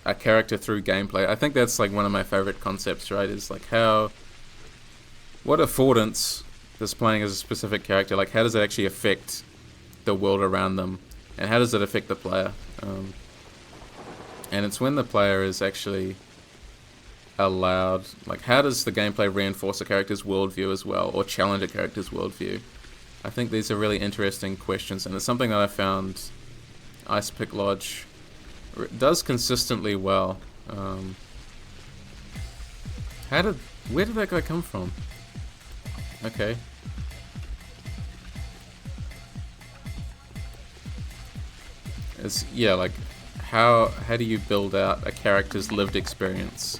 a character through gameplay. I think that's like one of my favorite concepts, right? Is like what affordance does playing as a specific character, like how does it actually affect the world around them, and how does it affect the player? And it's when the player is actually allowed, like how does the gameplay reinforce a character's worldview as well, or challenge a character's worldview? I think these are really interesting questions, and it's something that I found Ice Pick Lodge does consistently well. Where did that guy come from? Okay. Like how do you build out a character's lived experience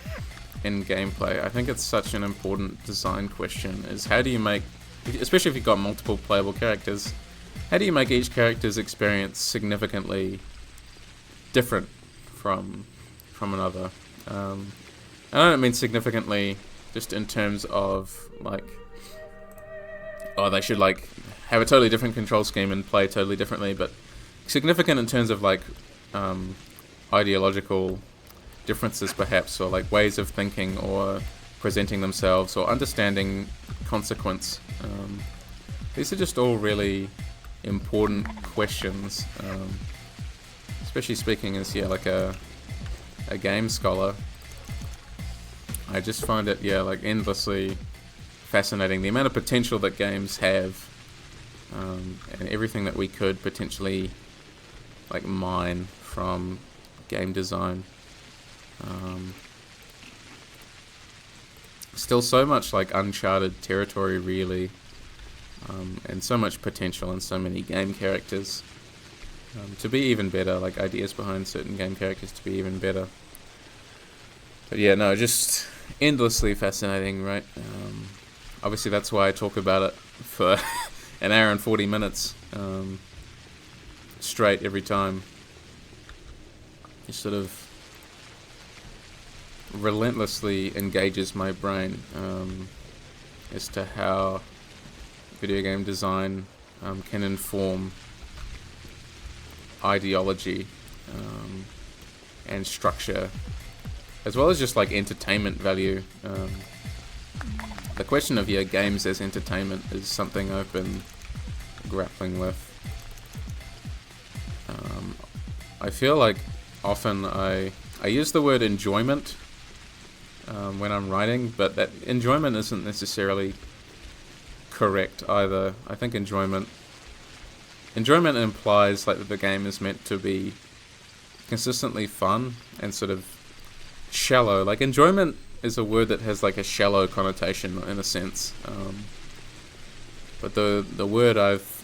in gameplay? I think it's such an important design question, is how do you make, especially if you've got multiple playable characters, how do you make each character's experience significantly different from another? I don't mean significantly just in terms of like, oh, they should like have a totally different control scheme and play totally differently, but significant in terms of like ideological differences perhaps, or like ways of thinking or presenting themselves or understanding consequence. These are just all really important questions, especially speaking as like a game scholar. I just find it like endlessly fascinating, the amount of potential that games have, and everything that we could potentially like mine from game design. Still so much like uncharted territory really, and so much potential and so many game characters to be even better, like ideas behind certain game characters to be even better. But just endlessly fascinating, right? Obviously that's why I talk about it for an hour and 40 minutes straight every time. It sort of relentlessly engages my brain as to how video game design can inform ideology and structure, as well as just like entertainment value. The question of games as entertainment is something I've been grappling with. I feel like often I use the word enjoyment when I'm writing, but that enjoyment isn't necessarily correct either. I think enjoyment implies like that the game is meant to be consistently fun and sort of shallow. Like enjoyment is a word that has like a shallow connotation in a sense, but the word I've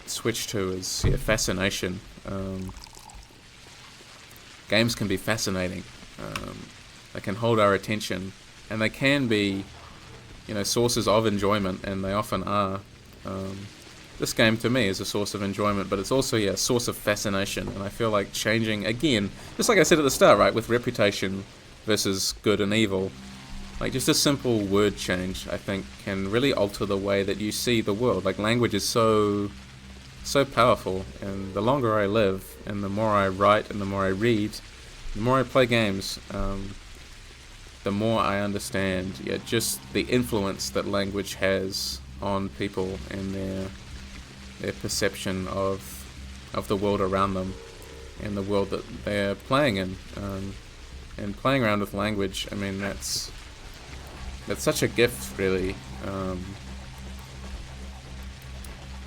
switched to is fascination. Games can be fascinating. They can hold our attention, and they can be sources of enjoyment, and they often are. This game to me is a source of enjoyment, but it's also a source of fascination, and I feel like changing again, just like I said at the start, right, with reputation versus good and evil, like just a simple word change I think can really alter the way that you see the world. Like language is so powerful, and the longer I live and the more I write and the more I read, the more I play games, the more I understand just the influence that language has on people and their perception of the world around them and the world that they're playing in. And playing around with language, I mean, that's such a gift, really,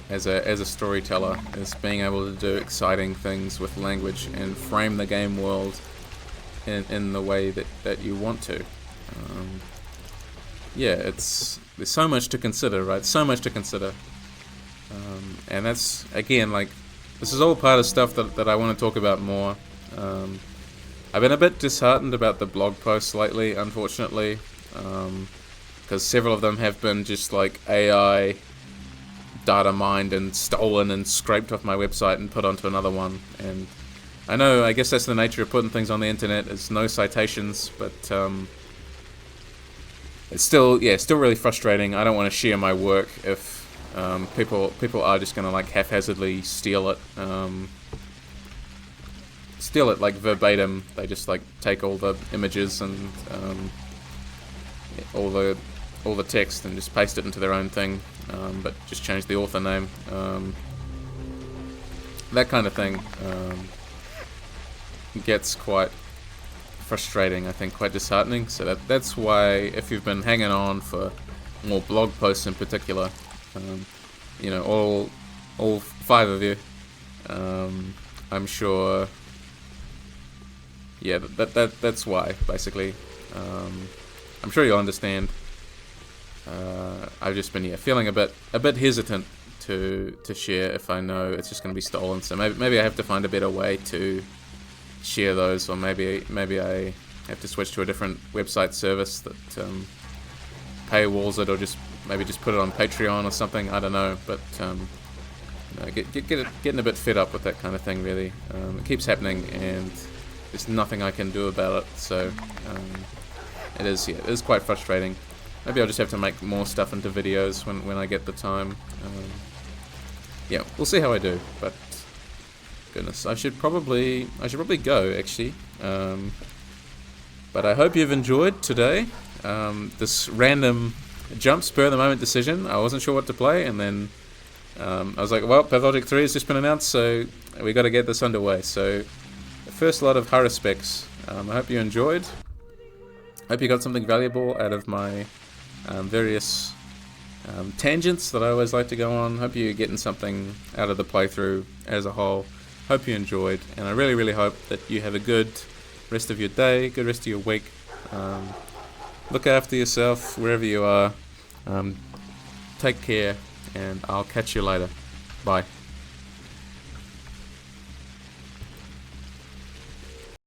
as a storyteller, is being able to do exciting things with language and frame the game world in the way that you want to. There's so much to consider, right? So much to consider. And that's, again, like, this is all part of stuff that I want to talk about more. I've been a bit disheartened about the blog posts lately, unfortunately, because several of them have been just like AI data mined and stolen and scraped off my website and put onto another one. And I know, I guess that's the nature of putting things on the internet. It's no citations, but it's still really frustrating. I don't want to share my work if people are just gonna like haphazardly steal it like verbatim. They just like take all the images and all the text and just paste it into their own thing, but just change the author name, that kind of thing. Gets quite frustrating, I think, quite disheartening. So that's why, if you've been hanging on for more blog posts in particular, you know, all 5 of you, I'm sure, yeah, that's why, basically. I'm sure you'll understand. I've just been feeling a bit hesitant to share if I know it's just going to be stolen. So maybe I have to find a better way to share those, or maybe I have to switch to a different website service that paywalls it, or just put it on Patreon or something. I don't know, but getting a bit fed up with that kind of thing, really. It keeps happening, and there's nothing I can do about it. So it is quite frustrating. Maybe I'll just have to make more stuff into videos when I get the time. Yeah, we'll see how I do. But goodness, I should probably go, actually. But I hope you've enjoyed today. This random spur of the moment decision. I wasn't sure what to play, and then I was like, well, Pathologic 3 has just been announced, so we got to get this underway. So the first lot of Haruspex. I hope you enjoyed. I hope you got something valuable out of my various tangents that I always like to go on. Hope you're getting something out of the playthrough as a whole. Hope you enjoyed, and I really, really hope that you have a good rest of your day, good rest of your week. Look after yourself wherever you are. Take care, and I'll catch you later. Bye.